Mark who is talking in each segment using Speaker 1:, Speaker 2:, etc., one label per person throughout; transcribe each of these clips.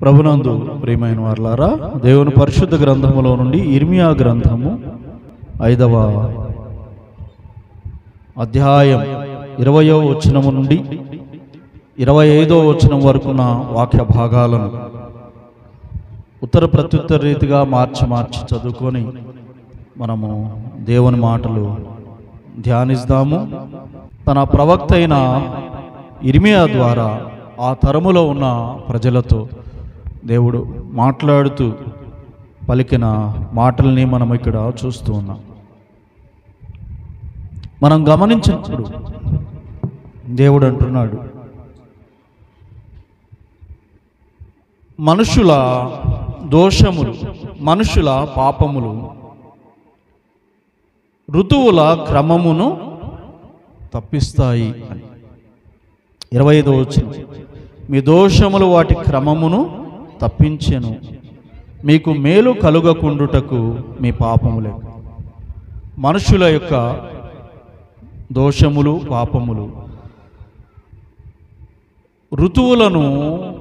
Speaker 1: ప్రభునందు ప్రియమైన వారలారా, దేవుని పరిశుద్ధ గ్రంథములో నుండి ఇర్మియా గ్రంథము 5వ అధ్యాయం 20వ వచనము నుండి 25వ వచనం వరకున్న వాక్య భాగాలను ఉత్తర ప్రత్యుత్తర రీతిగా మార్చి చదువుకొని మనము దేవుని మాటలు ధ్యానిస్తాము. తన ప్రవక్త అయిన ఇర్మియా ద్వారా ఆ తరములో ఉన్న ప్రజలతో దేవుడు మాట్లాడుతూ పలికిన మాటల్ని మనం ఇక్కడ చూస్తూ ఉన్నాం. మనం గమనించినప్పుడు దేవుడు అంటున్నాడు, మనుషుల దోషములు, మనుషుల పాపములు ఋతువుల క్రమమును తప్పిస్తాయి అని. 25వ వచనం, మీ దోషములు వాటి క్రమమును తప్పించెను, మీకు మేలు కలుగకుండుటకు మీ పాపములే. మనుషుల యొక్క దోషములు, పాపములు ఋతువులను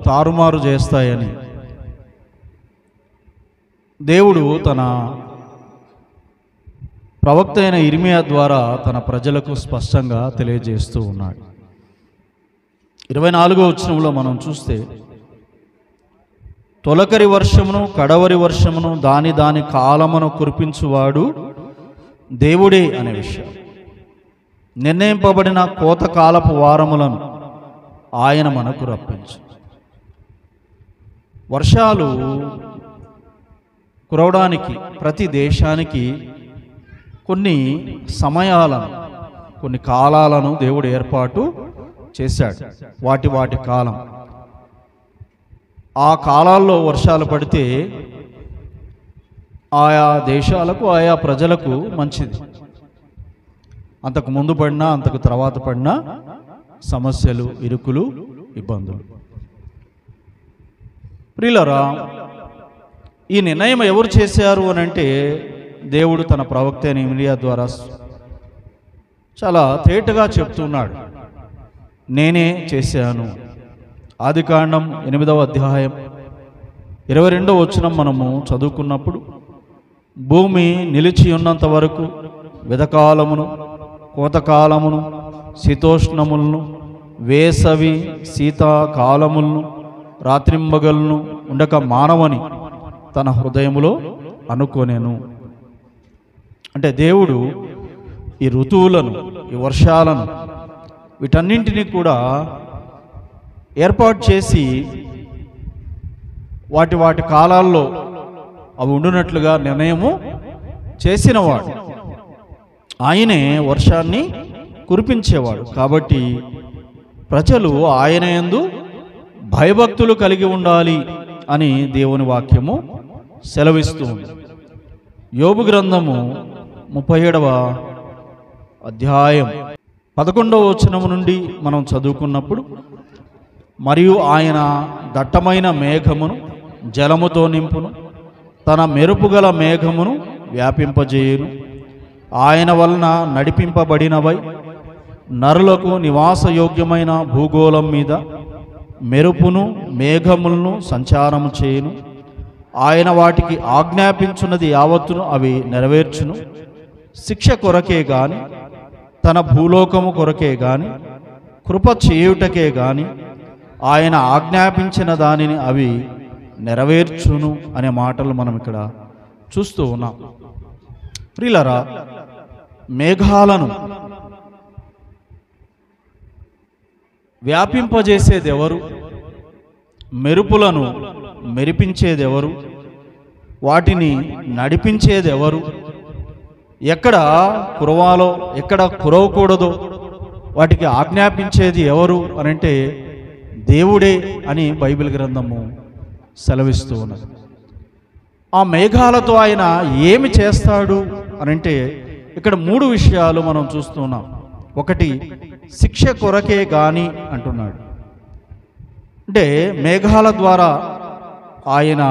Speaker 1: తారుమారు చేస్తాయని దేవుడు తన ప్రవక్త అయిన ఇర్మియా ద్వారా తన ప్రజలకు స్పష్టంగా తెలియజేస్తూ ఉన్నాడు. 24వ వచనంలో మనం చూస్తే, తొలకరి వర్షమును కడవరి వర్షమును దాని కాలమును కురిపించువాడు దేవుడే అనే విషయం. నిర్ణయింపబడిన కోతకాలపు వారములను ఆయన మనకు రప్పించు. వర్షాలు కురవడానికి ప్రతి దేశానికి కొన్ని సమయాలను, కొన్ని కాలాలను దేవుడు ఏర్పాటు చేశాడు. వాటి కాలం, ఆ కాలాల్లో వర్షాలు పడితే ఆయా దేశాలకు, ఆయా ప్రజలకు మంచిది. అంతకు ముందు పడినా అంతకు తర్వాత పడినా సమస్యలు, ఇరుకులు, ఇబ్బందులు. ప్రియులారా, ఈ నిర్ణయం ఎవరు చేశారు అని అంటే దేవుడు తన ప్రవక్త అయిన ఇర్మియా ద్వారా చాలా తేటగా చెప్తున్నాడు, నేనే చేశాను. ఆదికాండం 8వ అధ్యాయం 22వ వచనం మనము చదువుకున్నప్పుడు, భూమి నిలిచి ఉన్నంత వరకు వెదకాలమును, కోతకాలమును, శీతోష్ణములను, వేసవి శీతాకాలములను, రాత్రింబగలను ఉండక మానవని తన హృదయములో అనుకోనేను. అంటే దేవుడు ఈ ఋతువులను, ఈ వర్షాలను, వీటన్నింటినీ కూడా ఏర్పాటు చేసి వాటి కాలాల్లో అవి ఉండునట్లుగా నిర్ణయము చేసినవాడు. ఆయనే వర్షాన్ని కురిపించేవాడు. కాబట్టి ప్రజలు ఆయన యందు భయభక్తులు కలిగి ఉండాలి అని దేవుని వాక్యము సెలవిస్తూ ఉంది. యోబు గ్రంథము 37వ అధ్యాయం 11వ వచనము నుండి మనం చదువుకున్నప్పుడు, మరియు ఆయన దట్టమైన మేఘమును జలముతో నింపును, తన మెరుపుగల మేఘమును వ్యాపింపజేయును. ఆయన వలన నడిపింపబడినవై నరులకు నివాసయోగ్యమైన భూగోళం మీద మెరుపును మేఘములను సంచారము చేయును. ఆయన వాటికి ఆజ్ఞాపించున్నది యావత్తును అవి నెరవేర్చును. శిక్ష కొరకే గాని, తన భూలోకము కొరకే గాని, కృప చేయుటకే గాని ఆయన ఆజ్ఞాపించిన దానిని అవి నెరవేర్చును అనే మాటలు మనం ఇక్కడ చూస్తూ ఉన్నాం. ప్రియులారా, మేఘాలను వ్యాపింపజేసేది ఎవరు? మెరుపులను మెరిపించేది ఎవరు? వాటిని నడిపించేది ఎవరు? ఎక్కడ కురవాలో, ఎక్కడ కురవకూడదో వాటికి ఆజ్ఞాపించేది ఎవరు అని అంటే దేవుడే అని బైబిల్ గ్రంథము సెలవిస్తూ ఉన్నది. ఆ మేఘాలతో ఆయన ఏమి చేస్తాడు అని అంటే ఇక్కడ 3 విషయాలు మనం చూస్తున్నాం. ఒకటి, శిక్ష కొరకే గాని అంటున్నాడు. అంటే మేఘాల ద్వారా ఆయన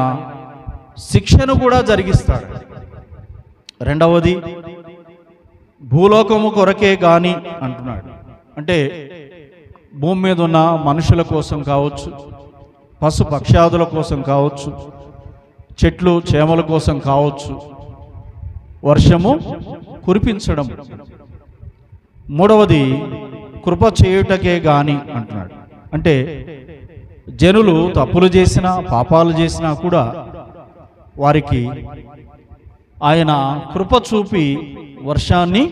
Speaker 1: శిక్షను కూడా జరిగిస్తాడు. రెండవది, భూలోకము కొరకే గాని అంటున్నాడు. అంటే భూమి మీద ఉన్న మనుషుల కోసం కావచ్చు, పశు పక్ష్యాదుల కోసం కావచ్చు, చెట్లు చేమల కోసం కావచ్చు, వర్షము కురిపించడం. మూడవది కృప చేయుటకే గాని అంటున్నాడు. అంటే జనులు తప్పులు చేసినా పాపాలు చేసినా కూడా వారికి ఆయన కృప చూపి వర్షాన్ని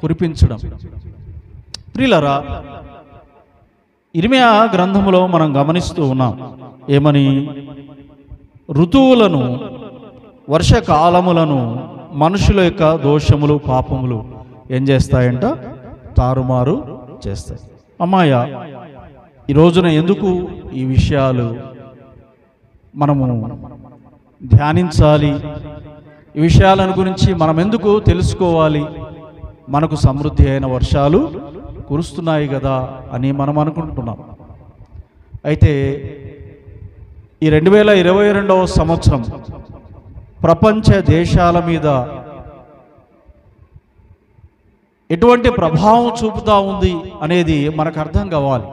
Speaker 1: కురిపించడం. ప్రియులారా, ఇర్మియా గ్రంథములో మనం గమనిస్తూ ఉన్నాం ఏమని, ఋతువులను వర్షకాలములను మనుషుల యొక్క దోషములు పాపములు ఏం చేస్తాయంట? తారుమారు చేస్తాయి. అమ్మాయ, ఈ రోజున ఎందుకు ఈ విషయాలు మనము ధ్యానించాలి? ఈ విషయాలను గురించి మనం ఎందుకు తెలుసుకోవాలి? మనకు సమృద్ధి అయిన వర్షాలు కురుస్తున్నాయి కదా అని మనం అనుకుంటున్నాం. అయితే ఈ 2022వ సంవత్సరం ప్రపంచ దేశాల మీద ఎటువంటి ప్రభావం చూపుతా ఉంది అనేది మనకు అర్థం కావాలి.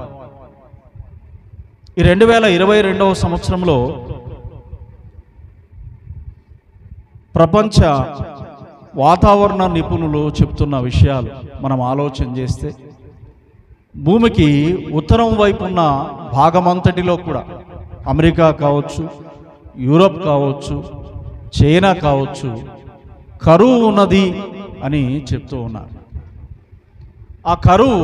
Speaker 1: ఈ 2022వ సంవత్సరంలో ప్రపంచ వాతావరణ నిపుణులు చెప్తున్న విషయాలు మనం ఆలోచన చేస్తే, భూమికి ఉత్తరం వైపున్న భాగమంతటిలో కూడా అమెరికా కావచ్చు, యూరప్ కావచ్చు, చైనా కావచ్చు, కరువు ఉన్నది అని చెప్తూ ఉన్నారు. ఆ కరువు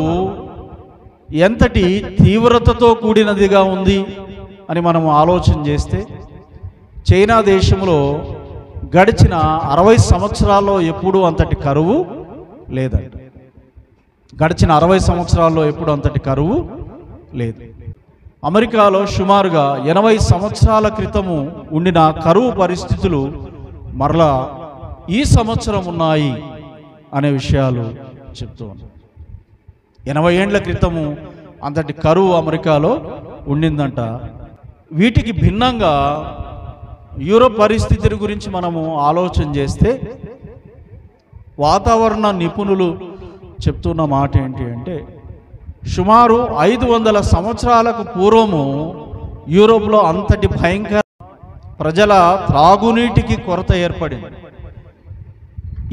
Speaker 1: ఎంతటి తీవ్రతతో కూడినదిగా ఉంది అని మనం ఆలోచన చేస్తే, చైనా దేశంలో గడిచిన 60 సంవత్సరాల్లో ఎప్పుడూ అంతటి కరువు లేదంట. గడిచిన 60 సంవత్సరాల్లో ఎప్పుడు అంతటి కరువు లేదు. అమెరికాలో సుమారుగా 80 సంవత్సరాల క్రితము ఉండిన కరువు పరిస్థితులు మరలా ఈ సంవత్సరం ఉన్నాయి అనే విషయాలు చెప్తూ ఉన్నాం. 80 ఏండ్ల క్రితము అంతటి కరువు అమెరికాలో ఉండిందంట. వీటికి భిన్నంగా యూరోప్ పరిస్థితి గురించి మనము ఆలోచన చేస్తే, వాతావరణ నిపుణులు చెప్తున్న మాట ఏంటి అంటే, సుమారు 500 సంవత్సరాలకు పూర్వము యూరోప్లో అంతటి భయంకర ప్రజల త్రాగునీటికి కొరత ఏర్పడింది.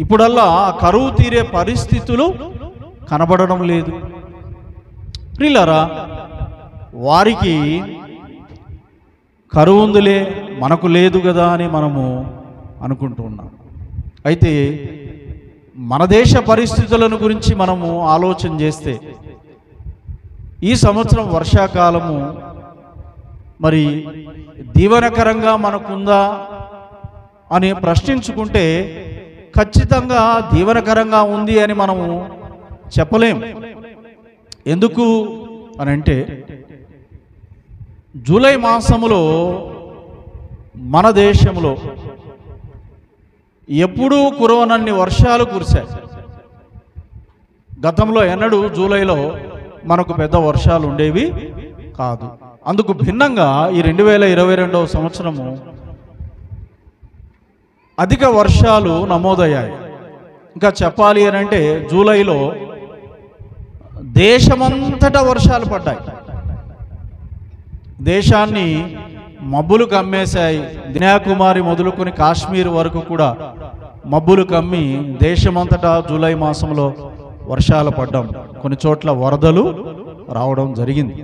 Speaker 1: ఇప్పుడల్లా కరువు తీరే పరిస్థితులు కనబడడం లేదు. ప్రియులారా, వారికి కరువు ఉందిలే, మనకు లేదు కదా అని మనము అనుకుంటూ ఉన్నాం. అయితే మన దేశ పరిస్థితులను గురించి మనము ఆలోచన చేస్తే, ఈ సంవత్సరం వర్షాకాలము మరి దీవెనకరంగా మనకుందా అని ప్రశ్నించుకుంటే, ఖచ్చితంగా దీవెనకరంగా ఉంది అని మనము చెప్పలేం. ఎందుకు అని అంటే, జూలై మాసములో మన దేశంలో ఎప్పుడూ కురవనన్ని వర్షాలు కురిశాయి. గతంలో ఎన్నడూ జూలైలో మనకు పెద్ద వర్షాలు ఉండేవి కాదు. అందుకు భిన్నంగా ఈ 2022వ సంవత్సరము అధిక వర్షాలు నమోదయ్యాయి. ఇంకా చెప్పాలి అని అంటే, జూలైలో దేశమంతటా వర్షాలు పడ్డాయి. దేశాన్ని మబ్బులు కమ్మేశాయి. కన్యాకుమారి మొదలుకొని కాశ్మీర్ వరకు కూడా మబ్బులు కమ్మి దేశమంతటా జూలై మాసంలో వర్షాలు పడ్డం, కొన్ని చోట్ల వరదలు రావడం జరిగింది.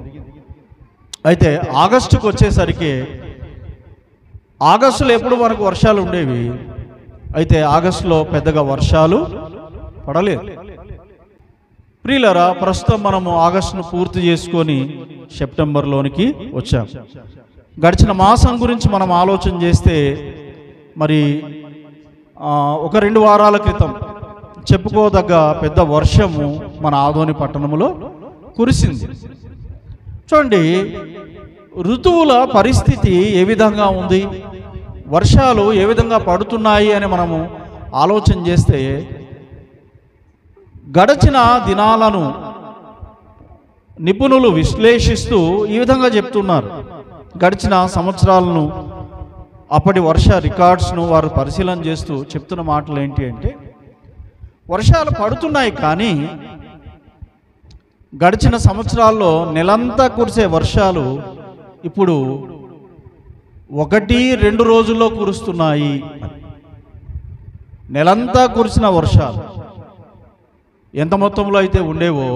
Speaker 1: అయితే ఆగస్టుకు వచ్చేసరికి, ఆగస్టులో ఎప్పుడు మనకు వర్షాలు ఉండేవి, అయితే ఆగస్టులో పెద్దగా వర్షాలు పడలేదు. ప్రియులారా, ప్రస్తుతం మనము ఆగస్టును పూర్తి చేసుకొని సెప్టెంబర్లోనికి వచ్చాం. గడిచిన మాసం గురించి మనం ఆలోచన చేస్తే, మరి 1-2 వారాల క్రితం చెప్పుకోదగ్గ పెద్ద వర్షము మన ఆదోని పట్టణంలో కురిసింది. చూడండి, ఋతువుల పరిస్థితి ఏ విధంగా ఉంది, వర్షాలు ఏ విధంగా పడుతున్నాయి అని మనము ఆలోచన చేస్తే, గడచిన దినాలను నిపుణులు విశ్లేషిస్తూ ఈ విధంగా చెప్తున్నారు. గడిచిన సంవత్సరాలను, అప్పటి వర్ష రికార్డ్స్ను వారు పరిశీలన చేస్తూ చెప్తున్న మాటలు ఏంటి అంటే, వర్షాలు పడుతున్నాయి కానీ గడిచిన సంవత్సరాల్లో నెలంతా కురిసే వర్షాలు ఇప్పుడు 1-2 రోజుల్లో కురుస్తున్నాయి. నెలంతా కురిసిన వర్షాలు ఎంత మొత్తంలో అయితే ఉండేవో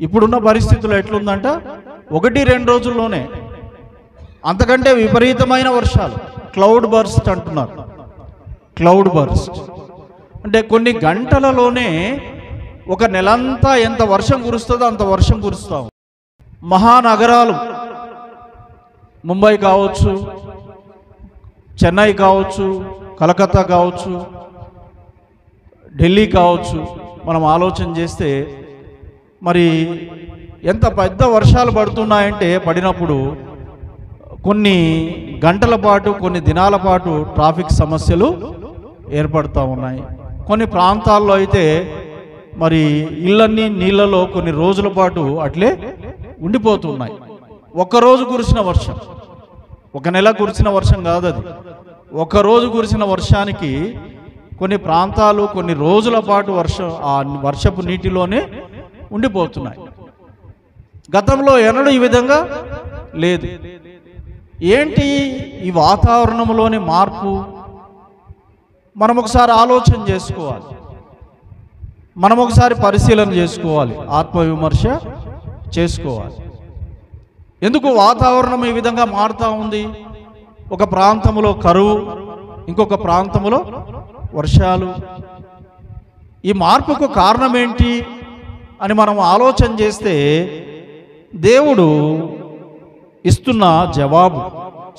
Speaker 1: ఇప్పుడున్న పరిస్థితులు ఎట్లుందంట, 1-2 రోజుల్లోనే అంతకంటే విపరీతమైన వర్షాలు. క్లౌడ్ బర్స్ట్ అంటున్నారు. క్లౌడ్ బర్స్ట్ అంటే కొన్ని గంటలలోనే ఒక నెలంతా ఎంత వర్షం కురుస్తుందో అంత వర్షం కురుస్తాం. మహానగరాలు ముంబై కావచ్చు, చెన్నై కావచ్చు, కలకత్తా కావచ్చు, ఢిల్లీ కావచ్చు, మనం ఆలోచన చేస్తే మరి ఎంత పెద్ద వర్షాలు పడుతున్నాయంటే పడినప్పుడు కొన్ని గంటల పాటు, కొన్ని దినాల పాటు ట్రాఫిక్ సమస్యలు ఏర్పడుతూ ఉన్నాయి. కొన్ని ప్రాంతాల్లో అయితే మరి ఇళ్ళన్నీ నీళ్ళలో కొన్ని రోజుల పాటు అట్లే ఉండిపోతున్నాయి. ఒక్కరోజు కురిసిన వర్షం, 1 నెల కురిసిన వర్షం కాదు అది. ఒక్కరోజు కురిసిన వర్షానికి కొన్ని ప్రాంతాలు కొన్ని రోజుల పాటు ఆ వర్షపు నీటిలోనే ఉండిపోతున్నాయి. గతంలో ఎన్నడూ ఈ విధంగా లేదు. ఏంటి ఈ వాతావరణంలోని మార్పు? మనం ఒకసారి ఆలోచన చేసుకోవాలి, మనం ఒకసారి పరిశీలన చేసుకోవాలి, ఆత్మవిమర్శ చేసుకోవాలి. ఎందుకు వాతావరణం ఈ విధంగా మారుతూ ఉంది? ఒక ప్రాంతంలో కరువు, ఇంకొక ప్రాంతంలో వర్షాలు. ఈ మార్పుకు కారణం ఏంటి అని మనం ఆలోచన చేస్తే దేవుడు ఇస్తున్న జవాబు,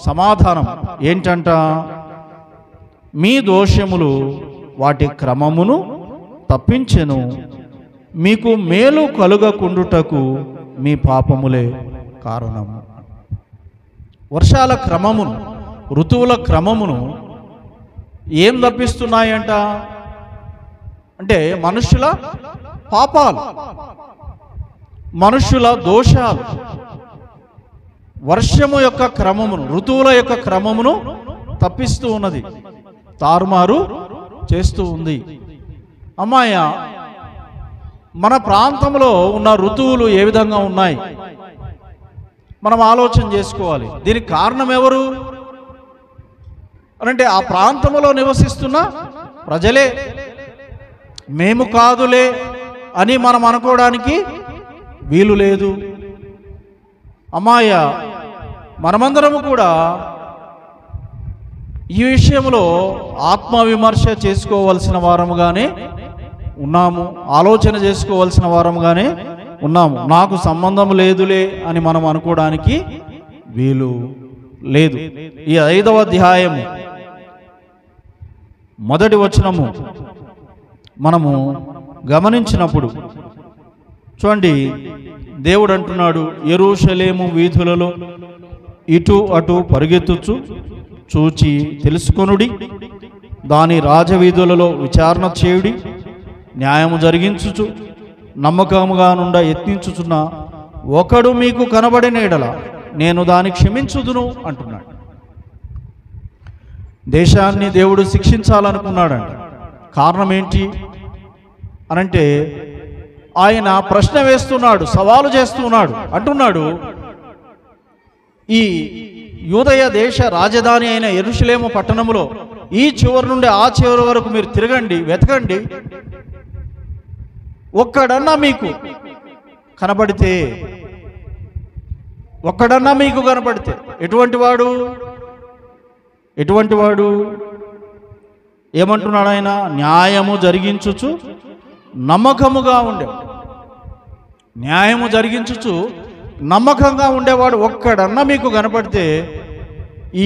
Speaker 1: సమాధానం ఏంటంట? మీ దోషములు వాటి క్రమమును తప్పించెను, మీకు మేలు కలుగకుండుటకు మీ పాపములే కారణము. వర్షాల క్రమమును, ఋతువుల క్రమమును ఏం తప్పిస్తున్నాయంట అంటే మనుషుల పాపాలు, మనుషుల దోషాలు. వర్షము యొక్క క్రమమును, ఋతువుల యొక్క క్రమమును తప్పిస్తూ ఉన్నది, తారుమారు చేస్తూ ఉంది. అమ్మాయ, మన ప్రాంతంలో ఉన్న ఋతువులు ఏ విధంగా ఉన్నాయి మనం ఆలోచన చేసుకోవాలి. దీనికి కారణం ఎవరు అంటే ఆ ప్రాంతంలో నివసిస్తున్న ప్రజలే. మేము కాదులే అని మనం అనుకోవడానికి వీలు లేదు. అమ్మాయ, మనమందరము కూడా ఈ విషయంలో ఆత్మవిమర్శ చేసుకోవలసిన వారముగానే ఉన్నాము, ఆలోచన చేసుకోవలసిన వారముగానే ఉన్నాము. నాకు సంబంధం లేదులే అని మనం అనుకోవడానికి వీలు లేదు. ఈ 5వ అధ్యాయము 1వ వచనము మనము గమనించినప్పుడు చూడండి, దేవుడు అంటున్నాడు, యెరూషలేము వీధులలో ఇటు అటు పరిగెత్తుచు చూచి తెలుసుకొనుడి, దాని రాజవీధులలో విచారణ చేయుడి, న్యాయము జరిగించుచు నమ్మకముగా నుండ యత్నించుచున్న ఒకడు మీకు కనబడిన ఎడల నేను దాన్ని క్షమించుదును అంటున్నాడు. దేశాన్ని దేవుడు శిక్షించాలనుకున్నాడంట. కారణం ఏంటి అనంటే ఆయన ప్రశ్న వేస్తున్నాడు, సవాలు చేస్తున్నాడు, అంటున్నాడు, ఈ యూదయ దేశ రాజధాని అయిన యెరూషలేము పట్టణములో ఈ చివరి నుండి ఆ చివరి వరకు మీరు తిరగండి, వెతకండి, ఒక్కడన్నా మీకు కనబడితే, ఒక్కడన్నా మీకు కనబడితే. ఎటువంటి వాడు ఏమంటున్నాడు ఆయన? న్యాయము జరిగించుచు నమ్మకముగా ఉండేవాడు. న్యాయము జరిగించుచు నమ్మకంగా ఉండేవాడు ఒక్కడన్నా మీకు కనపడితే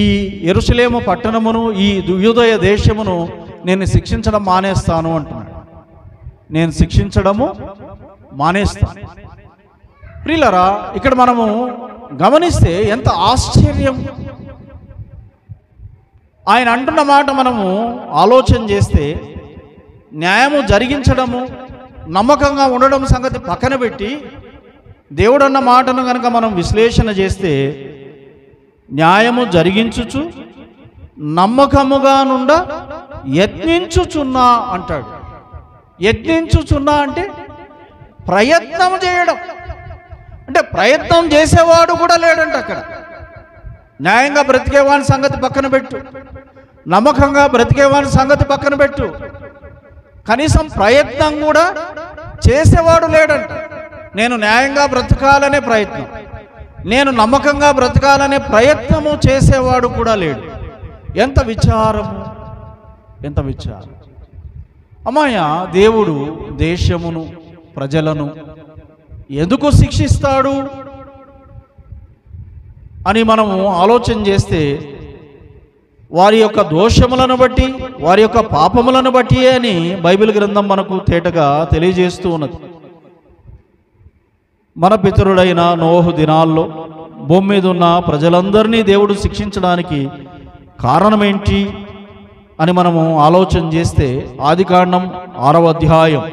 Speaker 1: ఈ యెరూషలేము పట్టణమును, ఈ యూదయ దేశమును నేను శిక్షించడం మానేస్తాను అంటున్నాడు. నేను శిక్షించడము మానేస్తాను. ప్రియులారా, ఇక్కడ మనము గమనిస్తే ఎంత ఆశ్చర్యం! ఆయన అంటున్న మాట మనము ఆలోచన చేస్తే, న్యాయము జరిగించడము, నమ్మకంగా ఉండడం సంగతి పక్కన పెట్టి దేవుడు అన్న మాటను కనుక మనం విశ్లేషణ చేస్తే, న్యాయము జరిగించుచు నమ్మకముగా నుండ యత్నించుచున్నా అంటాడు. యత్నించుచున్నా అంటే ప్రయత్నం చేయడం. అంటే ప్రయత్నం చేసేవాడు కూడా లేడంట అక్కడ. న్యాయంగా బ్రతికేవాని సంగతి పక్కన పెట్టు, నమ్మకంగా బ్రతికేవాని సంగతి పక్కన పెట్టు, కనీసం ప్రయత్నం కూడా చేసేవాడు లేడంట. నేను న్యాయంగా బ్రతకాలనే ప్రయత్నం, నేను నమ్మకంగా బ్రతకాలనే ప్రయత్నము చేసేవాడు కూడా లేడు. ఎంత విచారము, ఎంత విచారం. అమ్మాయ, దేవుడు దేశమును ప్రజలను ఎందుకు శిక్షిస్తాడు అని మనము ఆలోచన చేస్తే, వారి యొక్క దోషములను బట్టి, వారి యొక్క పాపములను బట్టి అని బైబిల్ గ్రంథం మనకు తేటగా తెలియజేస్తూ ఉన్నది. మన పితరుడైన నోహు దినాల్లో భూమి మీద ఉన్న ప్రజలందరినీ దేవుడు శిక్షించడానికి కారణమేంటి అని మనము ఆలోచన చేస్తే, ఆదికాండం 6వ అధ్యాయం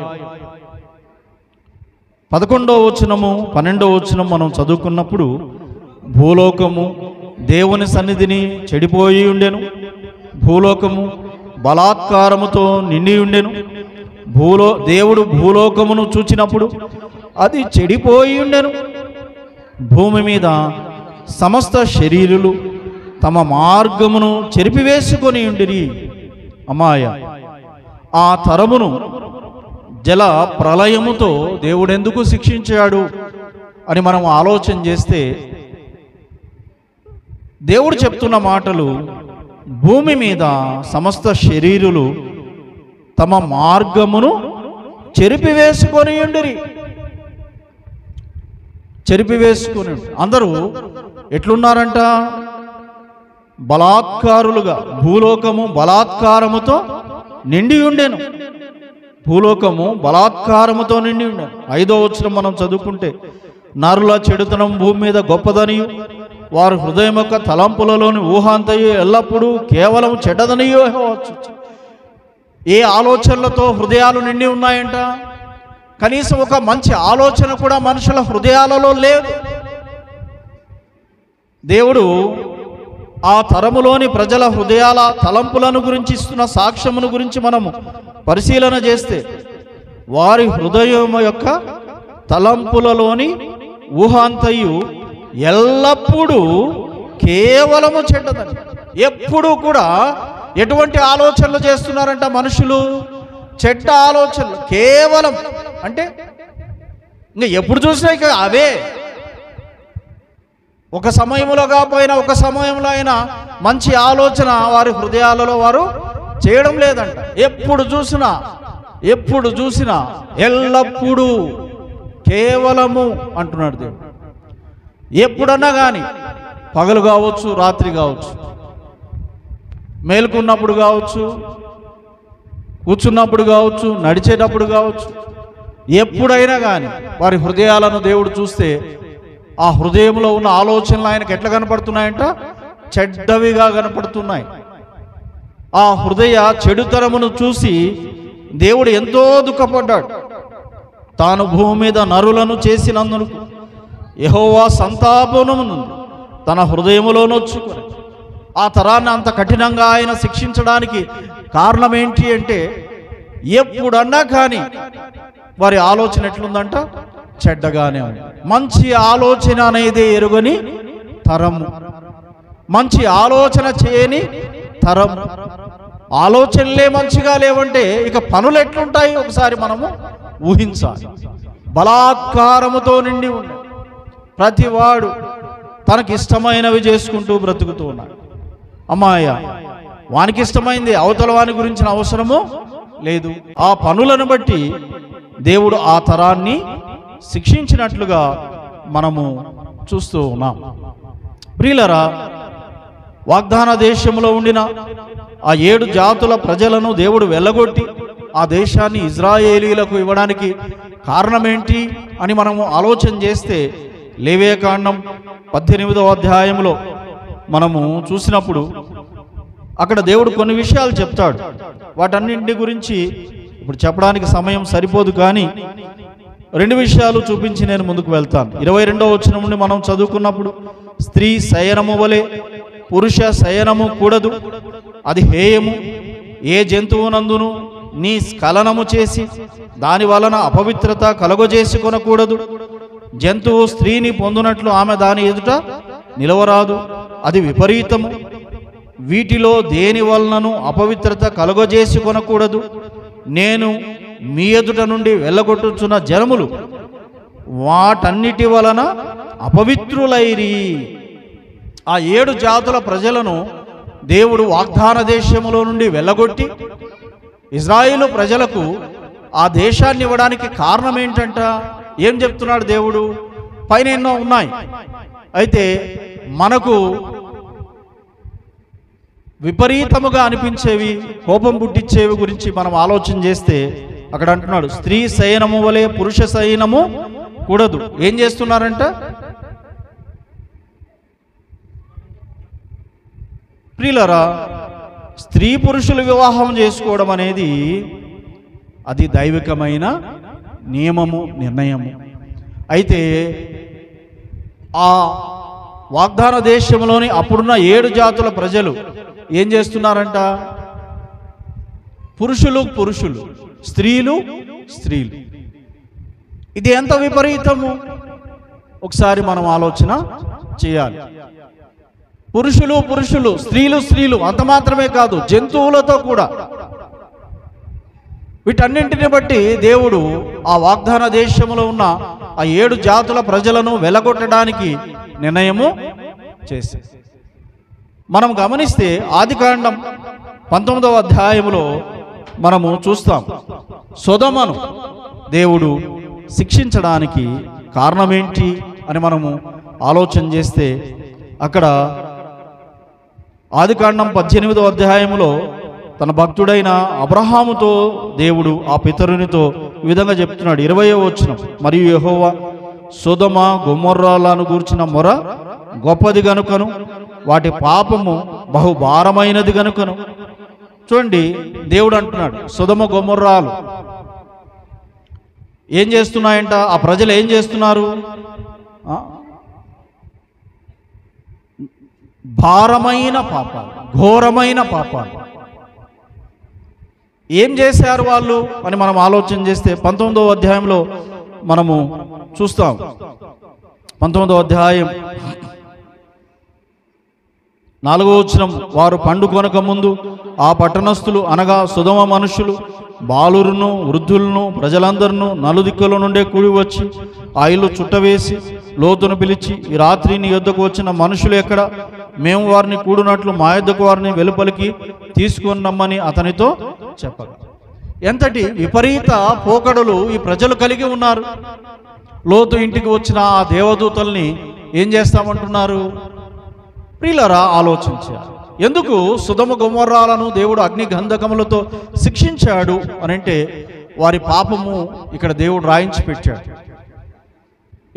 Speaker 1: 11వ వచనము 12వ వచనం మనం చదువుకున్నప్పుడు, భూలోకము దేవుని సన్నిధిని చెడిపోయి ఉండెను, భూలోకము బలాత్కారముతో నిండి ఉండెను. దేవుడు భూలోకమును చూచినప్పుడు అది చెడిపోయి ఉండెను. భూమి మీద సమస్త శరీరులు తమ మార్గమును చెరిపివేసుకొని ఉండిరి. అమ్మాయ, ఆ తరమును జల ప్రళయముతో దేవుడు ఎందుకు శిక్షించాడు అని మనం ఆలోచన చేస్తే, దేవుడు చెప్తున్న మాటలు, భూమి మీద సమస్త శరీరులు తమ మార్గమును చెరిపివేసుకొని ఉండిరి. చెరిపివేసుకొని అందరూ ఎట్లున్నారంట? బలాత్కారులుగా. భూలోకము బలాత్కారముతో నిండి ఉండెను. భూలోకము బలాత్కారముతో నిండి ఉండెను. 5వ వచనం మనం చదువుకుంటే, నరుల చెడుతనం భూమి మీద గొప్పదనియు, వారు హృదయం యొక్క తలంపులలోని ఊహాంతయు ఎల్లప్పుడూ కేవలం చెడ్డదనియో. ఏ ఆలోచనలతో హృదయాలు నిండి ఉన్నాయంట? కనీసం ఒక మంచి ఆలోచన కూడా మనుషుల హృదయాలలో లేదు. దేవుడు ఆ తరములోని ప్రజల హృదయాల తలంపులను గురించి ఇస్తున్న సాక్ష్యమును గురించి మనము పరిశీలన చేస్తే, వారి హృదయం యొక్క తలంపులలోని ఊహాంతయు ఎల్లప్పుడూ కేవలము చెడ్డదని. ఎప్పుడూ కూడా ఎటువంటి ఆలోచనలు చేస్తున్నారంట మనుషులు? చెడ్డ ఆలోచనలు కేవలం. అంటే ఇంకా ఎప్పుడు చూసినా ఇక అవే. ఒక సమయంలో కాకపోయినా ఒక సమయంలో అయినా మంచి ఆలోచన వారి హృదయాలలో వారు చేయడం లేదంట. ఎప్పుడు చూసినా ఎల్లప్పుడూ కేవలము అంటున్నాడు దేవుడు. ఎప్పుడన్నా కానీ, పగలు కావచ్చు, రాత్రి కావచ్చు, మేలుకున్నప్పుడు కావచ్చు, కూర్చున్నప్పుడు కావచ్చు, నడిచేటప్పుడు కావచ్చు, ఎప్పుడైనా కానీ వారి హృదయాలను దేవుడు చూస్తే, ఆ హృదయంలో ఉన్న ఆలోచనలు ఆయనకు ఎట్లా కనపడుతున్నాయంట? చెడ్డవిగా కనపడుతున్నాయి. ఆ హృదయ చెడుతరమును చూసి దేవుడు ఎంతో దుఃఖపడ్డాడు. తాను భూమి మీద నరులను చేసినందుకు యెహోవా సంతాపమును తన హృదయములో నొచ్చుకొని ఆ తరాన్ని అంత కఠినంగా ఆయన శిక్షించడానికి కారణం ఏంటి అంటే, ఎప్పుడన్నా కానీ వారి ఆలోచన ఎట్లుందంట? చెడ్డగానే ఉంది. మంచి ఆలోచన అనేది ఎరుగని తరము, మంచి ఆలోచన చేయని తరము. ఆలోచనలే మంచిగా లేవంటే ఇక పనులు ఎట్లుంటాయి ఒకసారి మనము ఊహించాలి. బలాత్కారముతో నిండి ఉంది. ప్రతివాడు తనకి ఇష్టమైనవి చేసుకుంటూ బ్రతుకుతూ ఉన్నాడు. అమ్మాయ, వానికి ఇష్టమైంది, అవతల వాని గురించిన అవసరము లేదు. ఆ పనులను బట్టి దేవుడు ఆ తరాన్ని శిక్షించినట్లుగా మనము చూస్తూ ఉన్నాం. ప్రియులరా, వాగ్దాన దేశంలో ఉండిన ఆ 7 జాతుల ప్రజలను దేవుడు వెళ్ళగొట్టి ఆ దేశాన్ని ఇజ్రాయేలీలకు ఇవ్వడానికి కారణమేంటి అని మనము ఆలోచన చేస్తే, లేవియకాండం 18వ అధ్యాయంలో మనము చూసినప్పుడు అక్కడ దేవుడు కొన్ని విషయాలు చెప్తాడు. వాటన్నింటి గురించి ఇప్పుడు చెప్పడానికి సమయం సరిపోదు, కానీ 2 విషయాలు చూపించి నేను ముందుకు వెళ్తాను. 22వ వచనం నుండి మనం చదువుకున్నప్పుడు, స్త్రీ శయనము వలె పురుష శయనము కూడదు, అది హేయము. ఏ జంతువునందును నీ స్ఖలనము చేసి దాని వలన అపవిత్రత కలుగజేసుకొనకూడదు. జంతువు స్త్రీని పొందునట్లు ఆమె దాని ఎదుట నిలవరాదు. అది విపరీతము. వీటిలో దేని వలనను అపవిత్రత కలుగజేసుకొనకూడదు. నేను మీ ఎదుట నుండి వెళ్ళగొట్టుచున్న జనములు వాటన్నిటి వలన అపవిత్రులైరి. ఆ 7 జాతుల ప్రజలను దేవుడు వాగ్దాన దేశములో నుండి వెళ్ళగొట్టి ఇజ్రాయేలు ప్రజలకు ఆ దేశాన్ని ఇవ్వడానికి కారణం ఏంటంట? ఏం చెప్తున్నాడు దేవుడు? పైన ఎన్నో ఉన్నాయి, అయితే మనకు విపరీతముగా అనిపించేవి, కోపం పుట్టించేవి గురించి మనం ఆలోచన చేస్తే అక్కడ అంటున్నాడు, స్త్రీ శయనము వలె పురుష శయనము కూడదు. ఏం చేస్తున్నారంట? ప్రియులరా, స్త్రీ పురుషులు వివాహం చేసుకోవడం అనేది అది దైవికమైన నియమము, నిర్ణయము. అయితే ఆ వాగ్దాన దేశంలోని అప్పుడున్న 7 జాతుల ప్రజలు ఏం చేస్తున్నారంట? పురుషులు పురుషులు, స్త్రీలు స్త్రీలు. ఇది ఎంత విపరీతము ఒకసారి మనం ఆలోచన చేయాలి. పురుషులు పురుషులు, స్త్రీలు స్త్రీలు, అంత మాత్రమే కాదు, జంతువులతో కూడా. వీటన్నింటిని బట్టి దేవుడు ఆ వాగ్దాన దేశంలో ఉన్న ఆ 7 జాతుల ప్రజలను వెలగొట్టడానికి నిర్ణయము చేశారు. మనం గమనిస్తే ఆదికాండం 19వ అధ్యాయంలో మనము చూస్తాం, సొదొమను దేవుడు శిక్షించడానికి కారణమేంటి అని మనము ఆలోచన చేస్తే అక్కడ ఆదికాండం 18వ అధ్యాయంలో తన భక్తుడైన అబ్రహాముతో దేవుడు ఆ పితరునితో ఈ విధంగా చెప్తున్నాడు. 20వ వచనం, మరియు యెహోవా సొదొమ గొమొర్రాలను గూర్చిన మొర గొప్పది గనుకను వాటి పాపము బహుభారమైనది గనుకను. చూడండి, దేవుడు అంటున్నాడు సొదొమ గొమొర్రాలు ఏం చేస్తున్నాయంట? ఆ ప్రజలు ఏం చేస్తున్నారు? భారమైన పాపాలు, ఘోరమైన పాపాలు. ఏం చేశారు వాళ్ళు అని మనం ఆలోచన చేస్తే 19వ అధ్యాయంలో మనము చూస్తాం. 19వ అధ్యాయం 4వ వచనం, వారు పండుకొనక ముందు ఆ పట్టణస్థులు అనగా సొదొమ మనుషులు బాలురును వృద్ధులను ప్రజలందరినూ నలుదిక్కుల నుండే కూడి వచ్చి ఆ ఇల్లు చుట్టవేసి లోతును పిలిచి, ఈ రాత్రి నీ యొద్దకు వచ్చిన మనుషులు ఎక్కడ? మేము వారిని కూడినట్లు మా యొద్దకు వారిని వెలుపలికి తీసుకొని రమ్మని అతనితో చెప్పగా. ఎంతటి విపరీత పోకడలు ఈ ప్రజలు కలిగి ఉన్నారు. లోతు ఇంటికి వచ్చిన ఆ దేవదూతల్ని ఏం చేస్తామంటున్నారు? ప్రియులారా, ఆలోచించారు. ఎందుకు సొదొమ గొమొర్రాలను దేవుడు అగ్ని గంధకములతో శిక్షించాడు అని అంటే వారి పాపము ఇక్కడ దేవుడు రాయించి పెట్టాడు.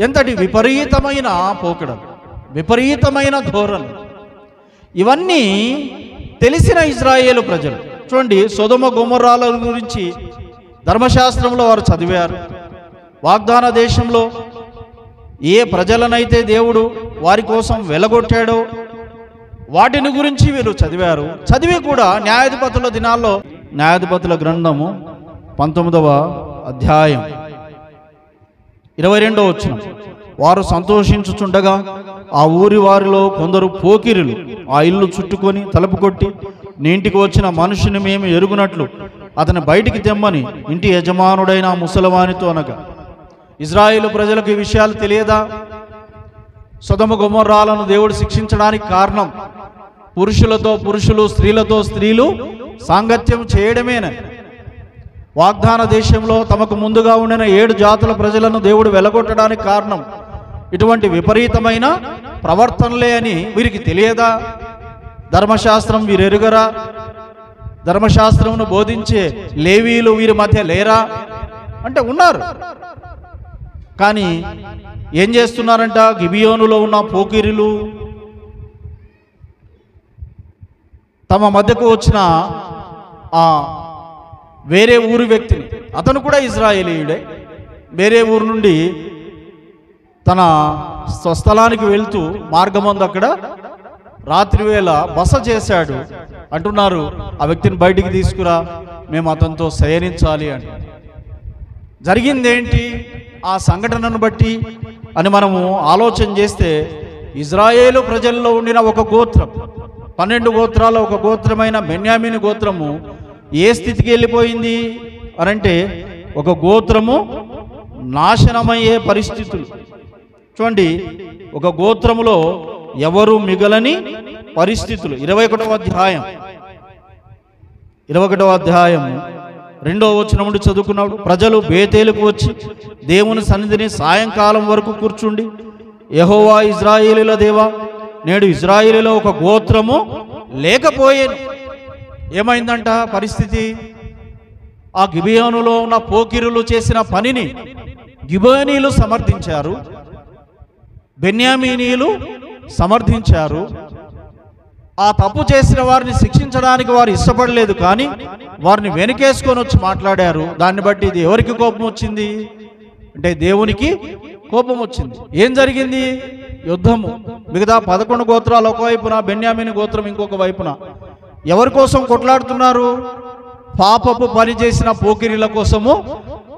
Speaker 1: ఎంతటి విపరీతమైన పోకడలు, విపరీతమైన ధోరణి, ఇవన్నీ తెలిసిన ఇజ్రాయేలు ప్రజలు. చూడండి, సొదొమ గొమొర్రాల గురించి ధర్మశాస్త్రంలో వారు చదివారు. వాగ్దాన దేశంలో ఏ ప్రజలనైతే దేవుడు వారి కోసం వెలగొట్టాడో వాటిని గురించి వీరు చదివారు. చదివి కూడా న్యాయాధిపతుల దినాల్లో, న్యాయాధిపతుల గ్రంథము 19వ అధ్యాయం 22వ వచనం, వారు సంతోషించుచుండగా ఆ ఊరి వారిలో కొందరు పోకిరులు ఆ ఇల్లు చుట్టుకొని తలుపు కొట్టి, నీ ఇంటికి వచ్చిన మనుషుని మేము ఎరుగునట్లు అతని బయటికి తెమ్మని ఇంటి యజమానుడైన ముసలవానితో అనగా. ఇజ్రాయేలు ప్రజలకు ఈ విషయాలు తెలియదా? సొదొమ గొమొర్రాలను దేవుడు శిక్షించడానికి కారణం పురుషులతో పురుషులు, స్త్రీలతో స్త్రీలు సాంగత్యం చేయడమేనని. వాగ్దాన దేశంలో తమకు ముందుగా ఉండిన 7 జాతుల ప్రజలను దేవుడు వెలగొట్టడానికి కారణం ఇటువంటి విపరీతమైన ప్రవర్తనలే అని వీరికి తెలియదా? ధర్మశాస్త్రం వీరు ఎరుగరా? ధర్మశాస్త్రమును బోధించే లేవీలు వీరి మధ్య లేరా అంటే ఉన్నారు. కానీ ఏం చేస్తున్నారంట? గిబియోనులో ఉన్న పోకిరులు తమ మధ్యకు వచ్చిన ఆ వేరే ఊరు వ్యక్తిని, అతను కూడా ఇజ్రాయేలీయుడే, వేరే ఊరు నుండి తన స్వస్థలానికి వెళ్తూ మార్గమందు అక్కడ రాత్రివేళ బస చేశాడు అంటున్నారు. ఆ వ్యక్తిని బయటికి తీసుకురా, మేము అతనితో శయనించాలి అని. జరిగిందేంటి ఆ సంఘటనను బట్టి అని మనము ఆలోచన చేస్తే ఇజ్రాయేలు ప్రజల్లో ఉండిన ఒక గోత్రం, 12 గోత్రాల ఒక గోత్రమైన బెన్యామీను గోత్రము ఏ స్థితికి వెళ్ళిపోయింది అనంటే ఒక గోత్రము నాశనమయ్యే పరిస్థితులు. చూడండి, ఒక గోత్రములో ఎవరు మిగలని పరిస్థితులు. 21వ అధ్యాయం 2వ వచనం నుండి చదువుకున్నాడు. ప్రజలు బేతేలుకు వచ్చి దేవుని సన్నిధిని సాయంకాలం వరకు కూర్చుండి, యెహోవా ఇజ్రాయేలీల దేవా, నేడు ఇజ్రాయేలీలో ఒక గోత్రము లేకపోయేను. ఏమైందంట పరిస్థితి? ఆ గిబియోనులో ఉన్న పోకిరులు చేసిన పనిని గిబియోనీయులు సమర్థించారు, బెన్యామీనీయులు సమర్థించారు. ఆ తప్పు చేసిన వారిని శిక్షించడానికి వారు ఇష్టపడలేదు, కానీ వారిని వెనకేసుకొని వచ్చి మాట్లాడారు. దాన్ని బట్టి ఇది ఎవరికి కోపం వచ్చింది అంటే దేవునికి కోపం వచ్చింది. ఏం జరిగింది? యుద్ధము. మిగతా 11 గోత్రాలు ఒకవైపున, బెన్యామీను గోత్రం ఇంకొక వైపున. ఎవరి కోసం కొట్లాడుతున్నారు? పాపపు పని చేసిన పోకిరీల కోసము